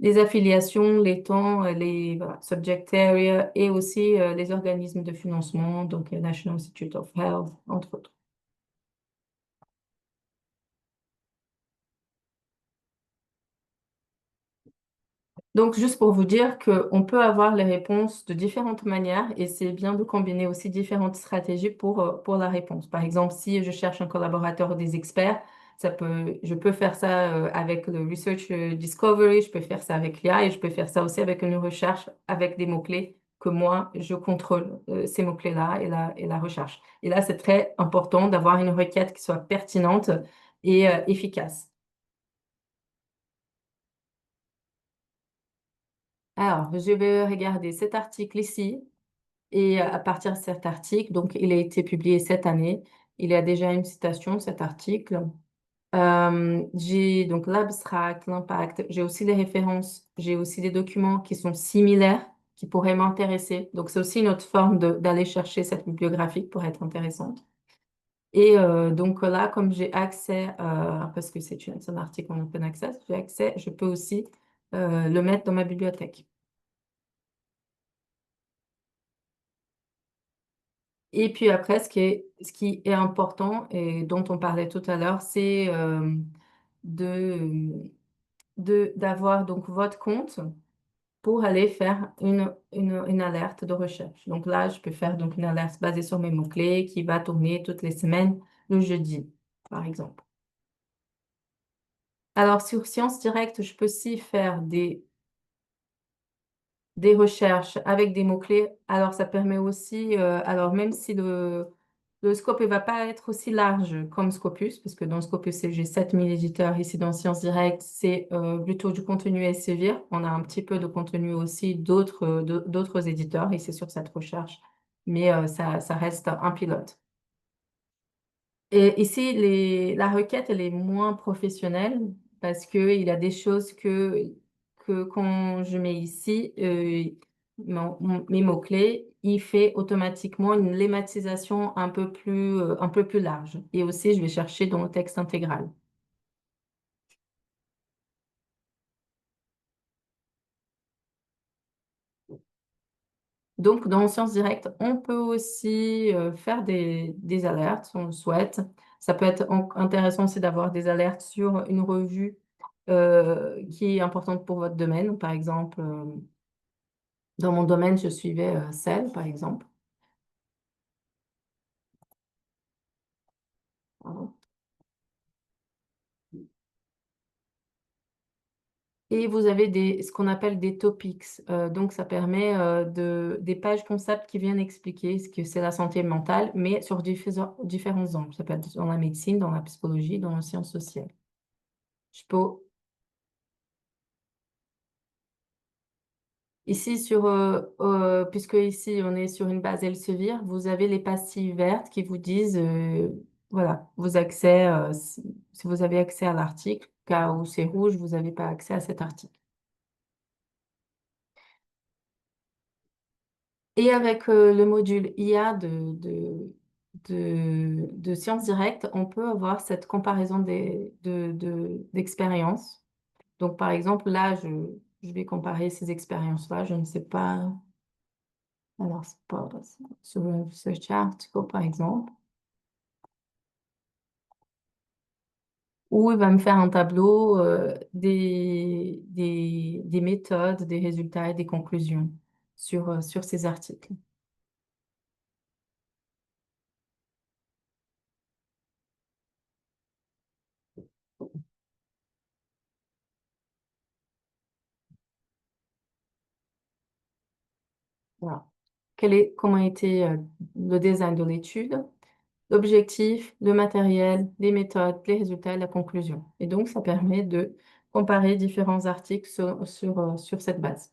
Les affiliations, les temps, les voilà, subject area et aussi les organismes de financement, donc National Institute of Health, entre autres. Donc, juste pour vous dire qu'on peut avoir les réponses de différentes manières et c'est bien de combiner aussi différentes stratégies pour la réponse. Par exemple, si je cherche un collaborateur ou des experts, je peux faire ça avec le Research Discovery, je peux faire ça avec l'IA et je peux faire ça aussi avec une recherche avec des mots-clés que moi, je contrôle ces mots-clés-là et la recherche. Et là, c'est très important d'avoir une requête qui soit pertinente et efficace. Alors, je vais regarder cet article ici. Et à partir de cet article, donc il a été publié cette année, il y a déjà une citation de cet article. J'ai donc l'abstract, l'impact, j'ai aussi les références, j'ai aussi des documents qui sont similaires, qui pourraient m'intéresser. Donc c'est aussi une autre forme d'aller chercher cette bibliographie pour être intéressante. Et donc là, comme j'ai accès, parce que c'est un article en open access, j'ai accès, je peux aussi le mettre dans ma bibliothèque. Et puis après, ce qui est important et dont on parlait tout à l'heure, c'est de, d'avoir donc votre compte pour aller faire une alerte de recherche. Donc là, je peux faire donc une alerte basée sur mes mots-clés qui va tourner toutes les semaines le jeudi, par exemple. Alors sur Science Directe, je peux aussi faire des recherches avec des mots-clés. Alors, ça permet aussi, alors même si le scope ne va pas être aussi large comme Scopus, parce que dans Scopus, j'ai 7000 éditeurs. Ici, dans Sciences Direct, c'est plutôt du contenu Elsevier. On a un petit peu de contenu aussi d'autres éditeurs, et c'est sur cette recherche. Mais ça reste un pilote. Et ici, la requête, elle est moins professionnelle parce qu'il y a des choses que quand je mets ici, mes mots-clés, il fait automatiquement une lemmatisation un peu plus large. Et aussi, je vais chercher dans le texte intégral. Donc, dans Sciences Directes, on peut aussi faire des alertes si on le souhaite. Ça peut être intéressant aussi d'avoir des alertes sur une revue qui est importante pour votre domaine. Par exemple, dans mon domaine, je suivais Cell, par exemple. Pardon. Et vous avez ce qu'on appelle des topics. Donc, ça permet des pages concepts qui viennent expliquer ce que c'est la santé mentale, mais sur différents angles. Ça peut être dans la médecine, dans la psychologie, dans les sciences sociales. Je peux Ici, puisque ici on est sur une base Elsevier, vous avez les pastilles vertes qui vous disent, voilà, si vous avez accès à l'article, car où c'est rouge, vous n'avez pas accès à cet article. Et avec le module IA de Sciences Directes, on peut avoir cette comparaison d'expériences. Donc, par exemple, là, je vais comparer ces expériences-là. Je ne sais pas. Alors, c'est pas sur le Search Article, par exemple, où il va me faire un tableau des méthodes, des résultats et des conclusions sur ces articles. Voilà. Comment a été le design de l'étude, l'objectif, le matériel, les méthodes, les résultats et la conclusion. Et donc, ça permet de comparer différents articles sur cette base.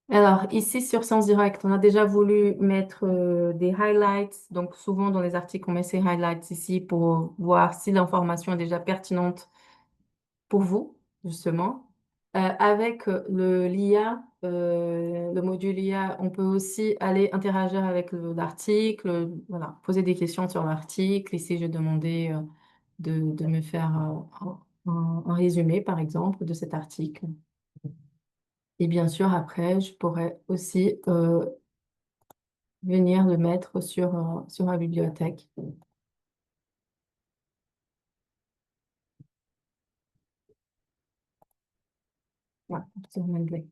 Alors, ici, sur Sciences Direct, on a déjà voulu mettre des highlights. Donc, souvent, dans les articles, on met ces highlights ici pour voir si l'information est déjà pertinente pour vous, justement. Avec l'IA, le module IA, on peut aussi aller interagir avec l'article, voilà, poser des questions sur l'article. Ici, j'ai demandé de me faire un résumé, par exemple, de cet article. Et bien sûr, après, je pourrais aussi venir le mettre sur ma bibliothèque. Voilà, sur Mendeley.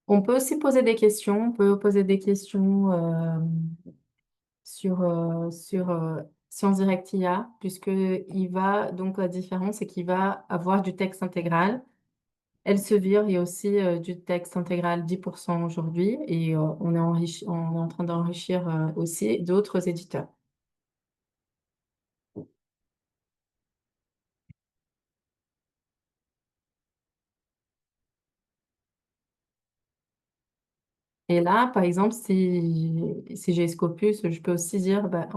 On peut aussi poser des questions. On peut poser des questions sur Sciences Direct IA, donc la différence, c'est qu'il va avoir du texte intégral. Elsevier, il y a aussi du texte intégral 10% aujourd'hui et on est en train d'enrichir aussi d'autres éditeurs. Et là, par exemple, si j'ai Scopus, je peux aussi dire, bah,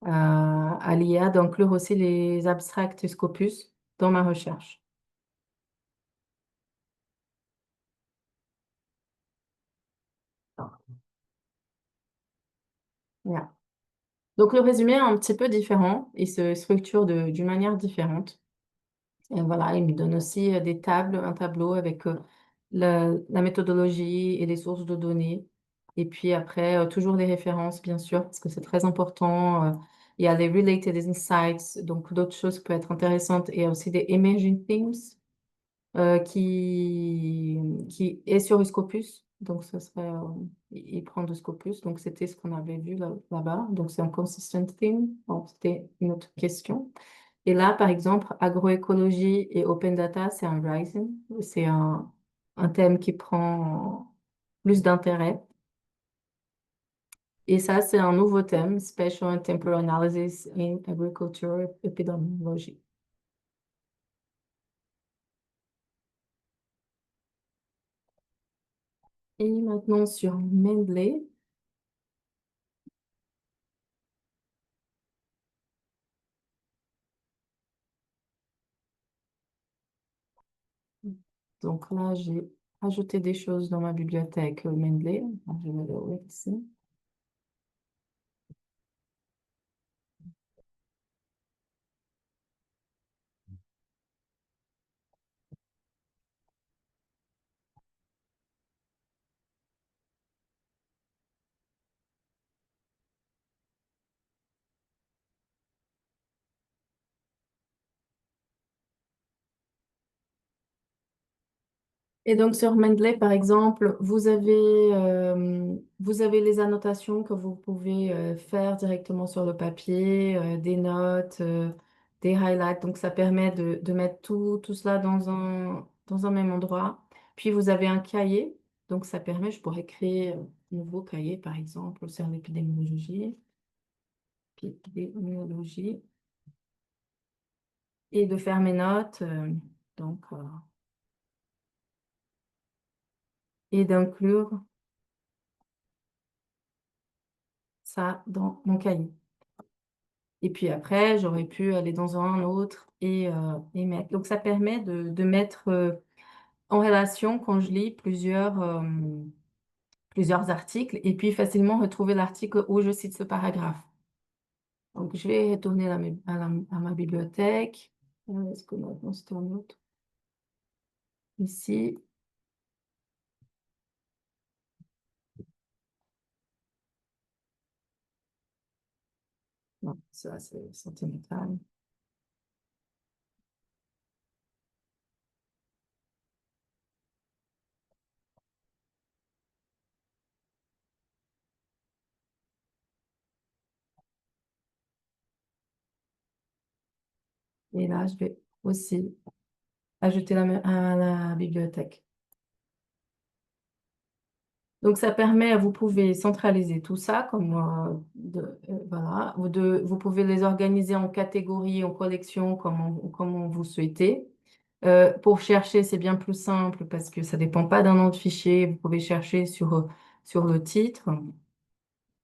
à l'IA d'inclure aussi les abstracts Scopus dans ma recherche. Voilà. Donc, le résumé est un petit peu différent. Il se structure d'une manière différente. Et voilà, il me donne aussi un tableau avec la méthodologie et les sources de données. Et puis après, toujours des références, bien sûr, parce que c'est très important. Il y a les related insights, donc d'autres choses qui peuvent être intéressantes. Et il y a aussi des emerging themes qui est sur Scopus. Donc, ce serait, il prend de Scopus. Donc, c'était ce qu'on avait vu là-bas. Donc, c'est un consistent theme. Bon, c'était une autre question. Et là, par exemple, agroécologie et open data, c'est un rising. C'est un thème qui prend plus d'intérêt. Et ça, c'est un nouveau thème, Spatial and Temporal Analysis in Agriculture Epidemiology. Et maintenant sur Mendeley. Donc là, j'ai ajouté des choses dans ma bibliothèque Mendeley. Je vais le ouvrir ici. Et donc sur Mendeley, par exemple, vous avez les annotations que vous pouvez faire directement sur le papier, des notes. des highlights. Donc, ça permet de mettre tout cela dans un même endroit. Puis, vous avez un cahier. Donc, ça permet, je pourrais créer un nouveau cahier, par exemple, sur l'épidémiologie. Épidémiologie. Et de faire mes notes. Donc, et d'inclure ça dans mon cahier. Et puis après, j'aurais pu aller dans un autre et mettre. Donc, ça permet de mettre en relation quand je lis plusieurs articles et puis facilement retrouver l'article où je cite ce paragraphe. Donc, je vais retourner à ma bibliothèque. Est-ce que maintenant c'est un autre? Ici. Non, ça c'est santé mentale. Et là, je vais aussi ajouter à la bibliothèque. Donc, ça permet, vous pouvez centraliser tout ça, comme voilà, vous pouvez les organiser en catégories, en collections, comme vous souhaitez. Pour chercher, c'est bien plus simple parce que ça ne dépend pas d'un nom de fichier. Vous pouvez chercher sur le titre,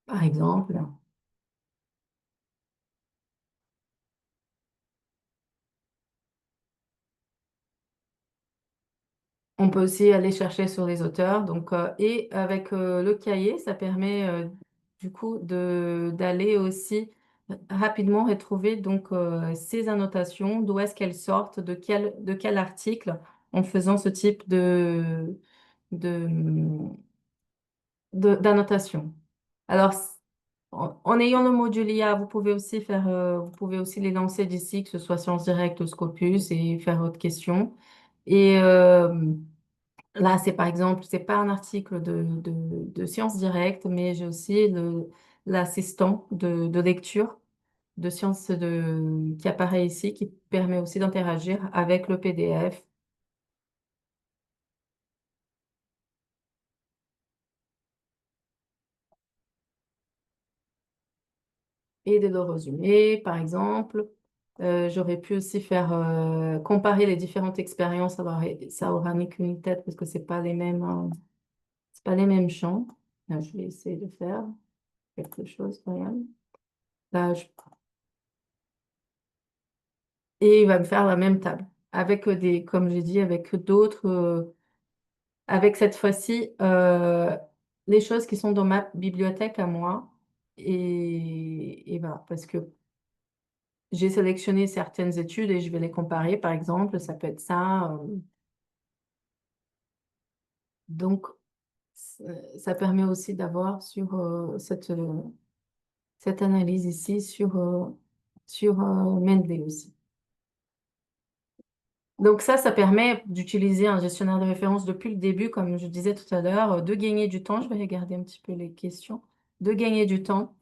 par exemple. On peut aussi aller chercher sur les auteurs. Donc, et avec le cahier, ça permet du coup d'aller aussi rapidement retrouver donc ces annotations, d'où est-ce qu'elles sortent, de quel article, en faisant ce type de, d'annotation. Alors, en ayant le module IA, vous pouvez aussi les lancer d'ici, que ce soit Sciences Direct ou Scopus, et faire votre question. Et là, c'est par exemple, c'est pas un article de Sciences Direct, mais j'ai aussi l'assistant de lecture de qui apparaît ici, qui permet aussi d'interagir avec le PDF et de le résumer. Par exemple, j'aurais pu aussi faire comparer les différentes expériences. Alors, et ça aura ni qu'une ni tête parce que c'est pas les mêmes champs. Là, je vais essayer de faire quelque chose, regarde. Là, et il va me faire la même table avec comme j'ai dit, avec d'autres, avec cette fois-ci les choses qui sont dans ma bibliothèque à moi. Et voilà, parce que j'ai sélectionné certaines études et je vais les comparer, par exemple, ça peut être ça. Donc, ça permet aussi d'avoir sur cette analyse ici sur Mendeley aussi. Donc ça permet d'utiliser un gestionnaire de référence depuis le début, comme je disais tout à l'heure, de gagner du temps. Je vais regarder un petit peu les questions. De gagner du temps.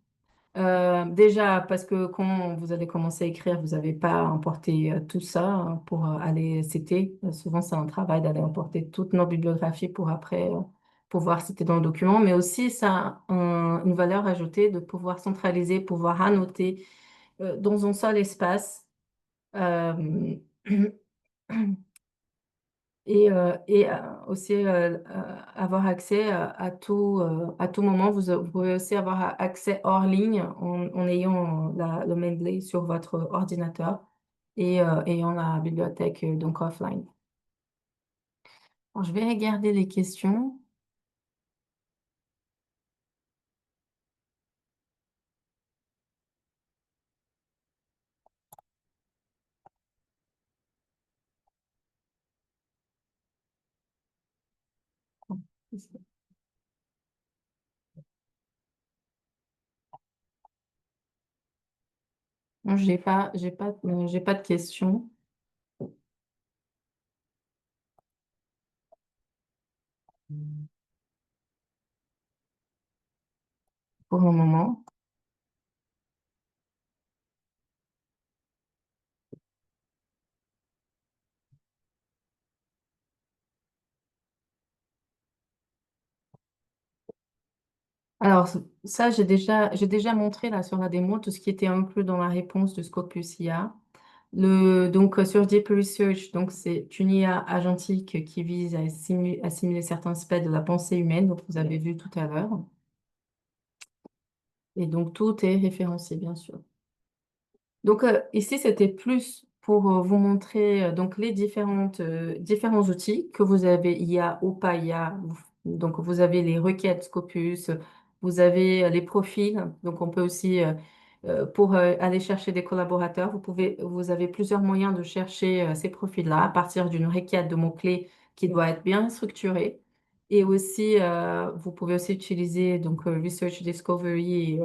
Déjà, parce que quand vous allez commencer à écrire, vous n'avez pas à emporter tout ça hein, pour aller citer. Souvent, c'est un travail d'aller emporter toutes nos bibliographies pour après pouvoir citer dans le document. Mais aussi, ça a une valeur ajoutée de pouvoir centraliser, pouvoir annoter dans un seul espace. Euh, et aussi avoir accès à tout moment. Vous pouvez aussi avoir accès hors ligne en ayant le Mendeley sur votre ordinateur et ayant la bibliothèque donc offline. Alors, je vais regarder les questions. Non, j'ai pas de questions pour le moment. Alors, ça, j'ai déjà montré là sur la démo tout ce qui était inclus dans la réponse de Scopus IA. Donc, sur Deep Research, donc c'est une IA agentique qui vise à simuler certains aspects de la pensée humaine, donc vous avez vu tout à l'heure. Et donc, tout est référencé, bien sûr. Donc ici, c'était plus pour vous montrer donc les différents outils que vous avez, IA ou pas IA. Donc vous avez les requêtes Scopus, vous avez les profils. Donc on peut aussi, pour aller chercher des collaborateurs, vous avez plusieurs moyens de chercher ces profils-là à partir d'une requête de mots-clés qui doit être bien structurée. Et aussi, vous pouvez aussi utiliser donc Research Discovery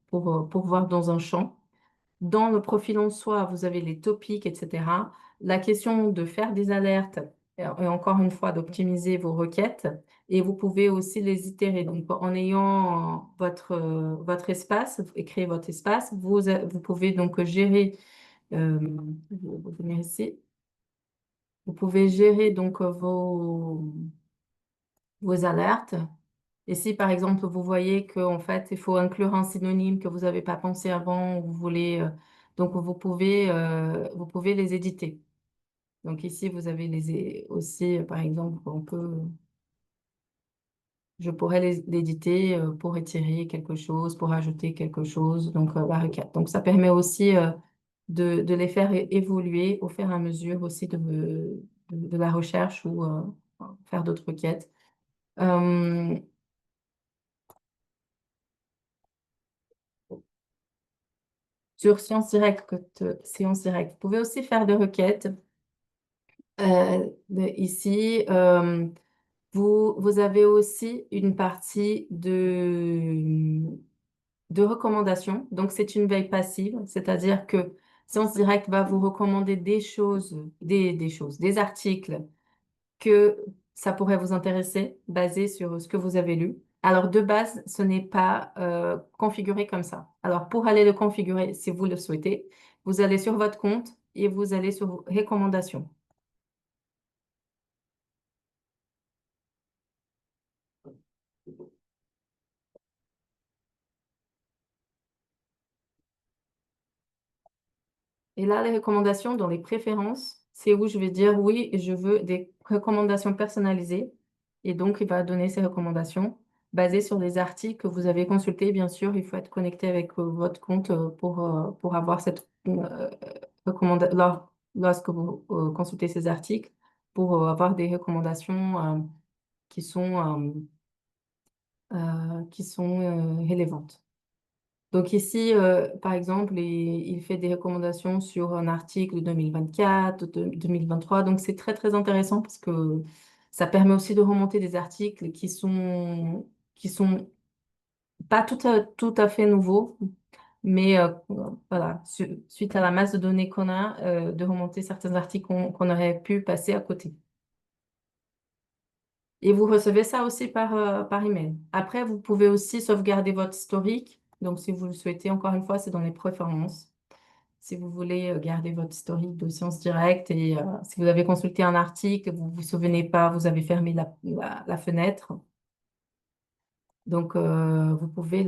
pour voir dans un champ. Dans le profil en soi, vous avez les topics, etc. La question de faire des alertes et encore une fois d'optimiser vos requêtes. Et vous pouvez aussi les itérer. Donc, en ayant votre espace et créer votre espace, vous pouvez donc gérer, euh, vous venir ici, vous pouvez gérer donc vos alertes. Et si par exemple vous voyez qu'en fait il faut inclure un synonyme que vous n'avez pas pensé avant, vous voulez, donc vous pouvez les éditer. Donc ici vous avez aussi, par exemple, je pourrais l'éditer pour étirer quelque chose, pour ajouter quelque chose, donc la requête. Donc ça permet aussi de les faire évoluer au fur et à mesure aussi de la recherche ou faire d'autres requêtes. Euh, Sur Science Directe, vous pouvez aussi faire des requêtes. Ici, vous avez aussi une partie de recommandations. Donc, c'est une veille passive, c'est-à-dire que Science Directe va vous recommander des articles que ça pourrait vous intéresser basé sur ce que vous avez lu. Alors, de base, ce n'est pas configuré comme ça. Alors, pour aller le configurer, si vous le souhaitez, vous allez sur votre compte et vous allez sur recommandations. Et là, les recommandations dans les préférences, c'est où je vais dire oui, je veux des recommandations personnalisées. Et donc, il va donner ces recommandations basées sur les articles que vous avez consultés. Bien sûr, il faut être connecté avec votre compte pour avoir cette recommandation lorsque vous consultez ces articles, pour avoir des recommandations qui sont relevantes. Donc ici, par exemple, il fait des recommandations sur un article de 2024, de 2023. Donc c'est très, très intéressant parce que ça permet aussi de remonter des articles qui sont pas tout à fait nouveaux, mais voilà, suite à la masse de données qu'on a, de remonter certains articles qu'on aurait pu passer à côté. Et vous recevez ça aussi par email. Après, vous pouvez aussi sauvegarder votre historique. Donc, si vous le souhaitez, encore une fois, c'est dans les préférences. Si vous voulez garder votre historique de Science Directe et si vous avez consulté un article, vous ne vous souvenez pas, vous avez fermé la fenêtre. Donc, vous pouvez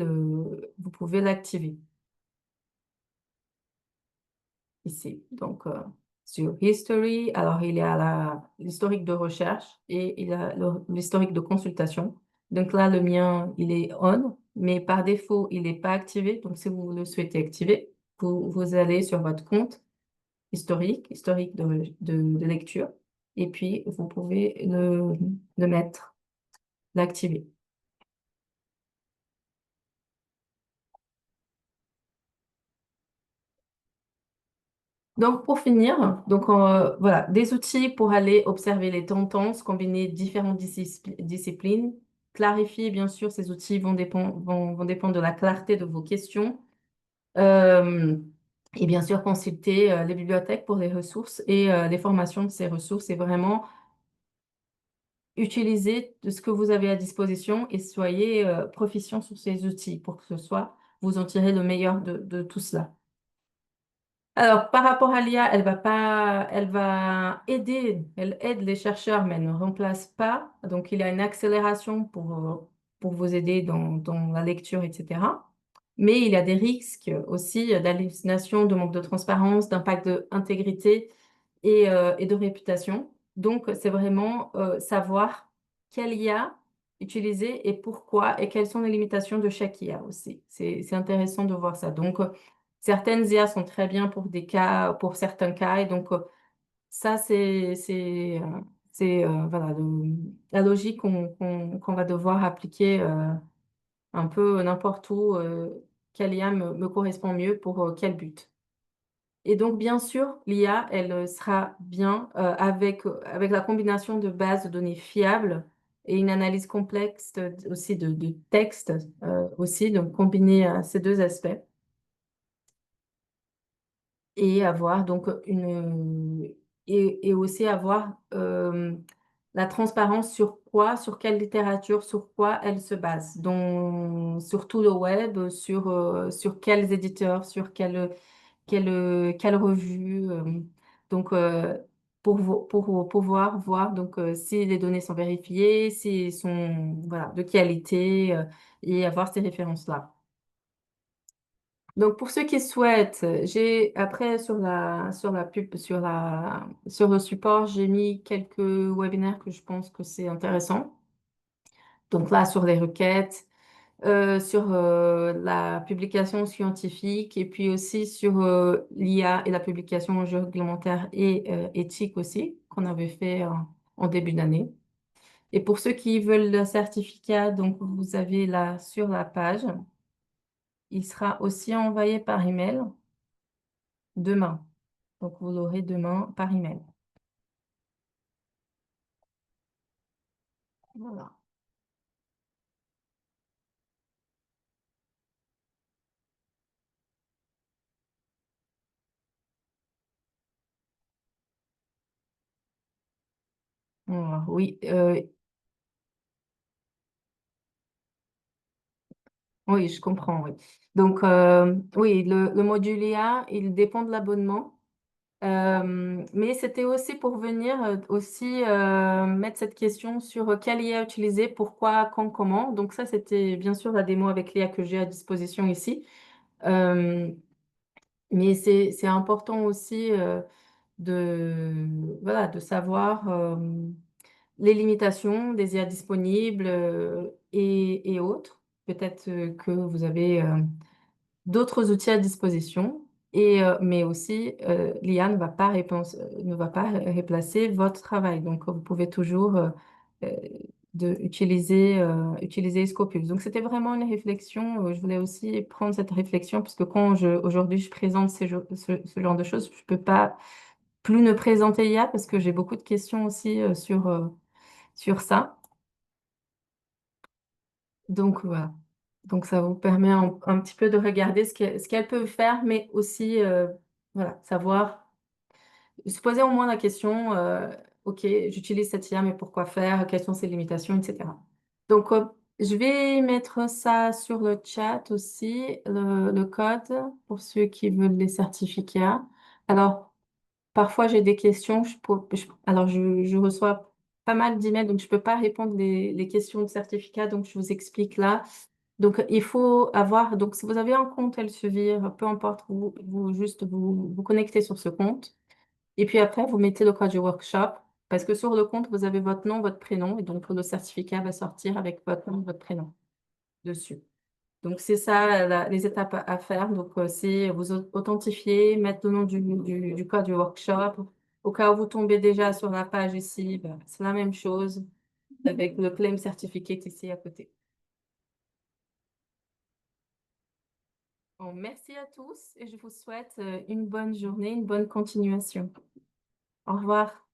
l'activer ici. Donc, sur History, alors il y a l'historique de recherche et il y a l'historique de consultation. Donc là, le mien, il est on, mais par défaut, il n'est pas activé. Donc, si vous le souhaitez activer, vous allez sur votre compte historique de lecture, et puis vous pouvez le mettre, l'activer. Donc, pour finir, donc, voilà, des outils pour aller observer les tendances, combiner différentes disciplines, clarifier, bien sûr, ces outils vont dépendre de la clarté de vos questions. Euh, et bien sûr, consulter les bibliothèques pour les ressources et les formations de ces ressources et vraiment utiliser de ce que vous avez à disposition et soyez proficient sur ces outils pour que ce soit, vous en tirez le meilleur de tout cela. Alors, par rapport à l'IA, elle va pas, elle va aider, elle aide les chercheurs, mais elle ne remplace pas. Donc, il y a une accélération pour vous aider dans la lecture, etc. Mais il y a des risques aussi d'hallucination, de manque de transparence, d'impact d'intégrité et de réputation. Donc, c'est vraiment savoir quelle IA utiliser et pourquoi et quelles sont les limitations de chaque IA aussi. C'est intéressant de voir ça. Donc, certaines IA sont très bien pour des cas, pour certains cas. Et donc, ça, voilà, la logique qu'on va devoir appliquer un peu n'importe où. Quelle IA me correspond mieux pour quel but. Et donc, bien sûr, l'IA, elle sera bien avec la combinaison de bases de données fiables et une analyse complexe aussi de texte aussi, donc combiner ces deux aspects et avoir donc et aussi avoir la transparence sur quoi, sur quelle littérature, sur quoi elle se base, donc sur tout le web, sur quels éditeurs, sur quelle revue, donc pour pouvoir voir donc si les données sont vérifiées, s'ils sont voilà, de qualité et avoir ces références-là. Donc pour ceux qui souhaitent, j'ai après sur la pub, sur le support, j'ai mis quelques webinaires que je pense que c'est intéressant. Donc là, sur les requêtes, sur la publication scientifique et puis aussi sur l'IA et la publication réglementaire et éthique aussi, qu'on avait fait en début d'année. Et pour ceux qui veulent le certificat, donc vous avez là sur la page, il sera aussi envoyé par email demain. Donc vous l'aurez demain par email. Voilà. Voilà. Oui, oui, je comprends, oui. Donc, oui, le module IA, il dépend de l'abonnement. Mais c'était aussi pour venir aussi mettre cette question sur quelle IA utiliser, pourquoi, quand, comment. Donc ça, c'était bien sûr la démo avec l'IA que j'ai à disposition ici. Euh, mais c'est important aussi voilà, de savoir les limitations des IA disponibles et autres. Peut-être que vous avez d'autres outils à disposition mais aussi, l'IA ne va pas remplacer votre travail. Donc, vous pouvez toujours heu, utiliser Scopus. Donc, c'était vraiment une réflexion, je voulais aussi prendre cette réflexion parce que quand aujourd'hui, je présente ce genre de choses, je peux pas plus ne présenter l'IA parce que j'ai beaucoup de questions aussi, sur ça. Donc voilà. Donc ça vous permet un petit peu de regarder ce qu'elle peut faire, mais aussi voilà, savoir, se poser au moins la question, OK, j'utilise cette IA, mais pourquoi faire? Quelles sont ses limitations, etc. Donc je vais mettre ça sur le chat aussi, le code pour ceux qui veulent les certificats. Alors, parfois j'ai des questions, alors je reçois pas mal d'emails, donc je peux pas répondre les questions de certificat, donc je vous explique là. Donc, il faut avoir, donc si vous avez un compte Elsevier, peu importe, vous connectez sur ce compte. Et puis après, vous mettez le code du workshop. Parce que sur le compte, vous avez votre nom, votre prénom. Et donc, le certificat va sortir avec votre nom, votre prénom dessus. Donc, c'est ça les étapes à faire. Donc, c'est vous authentifier, mettre le nom du code du workshop. Au cas où vous tombez déjà sur la page ici, ben, c'est la même chose avec le claim certificate ici à côté. Bon, merci à tous et je vous souhaite une bonne journée, une bonne continuation. Au revoir.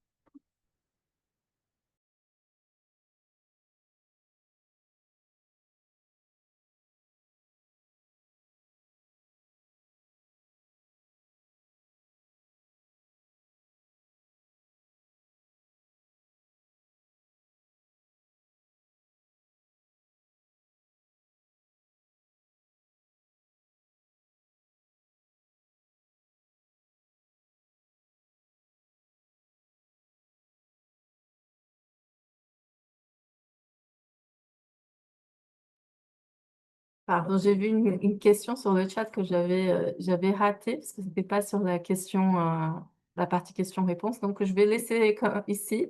Pardon, j'ai vu une question sur le chat que j'avais ratée parce que c'était pas sur la question, la partie questions-réponses, donc je vais laisser ici.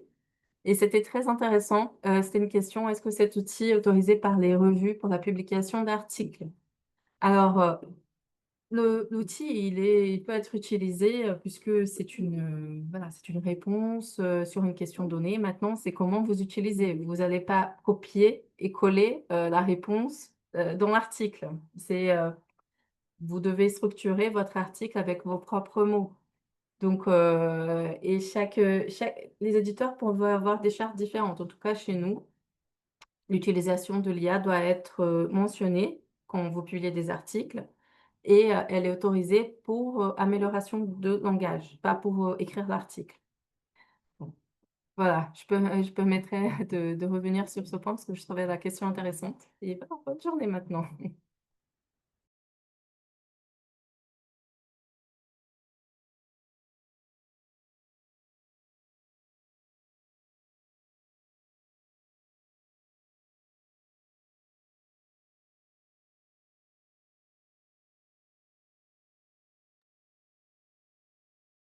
Et c'était très intéressant. C'était une question: «Est-ce que cet outil est autorisé par les revues pour la publication d'articles?» Alors, l'outil, il peut être utilisé, puisque c'est voilà, c'est une réponse, sur une question donnée. Maintenant, c'est comment vous utilisez. Vous allez pas copier et coller, la réponse, dans l'article. Vous devez structurer votre article avec vos propres mots. Donc, et les éditeurs peuvent avoir des chartes différentes. En tout cas, chez nous, l'utilisation de l'IA doit être, mentionnée quand vous publiez des articles et elle est autorisée pour, amélioration de langage, pas pour, écrire l'article. Bon, voilà, je permettrai de revenir sur ce point parce que je trouvais la question intéressante et bah, bonne journée maintenant.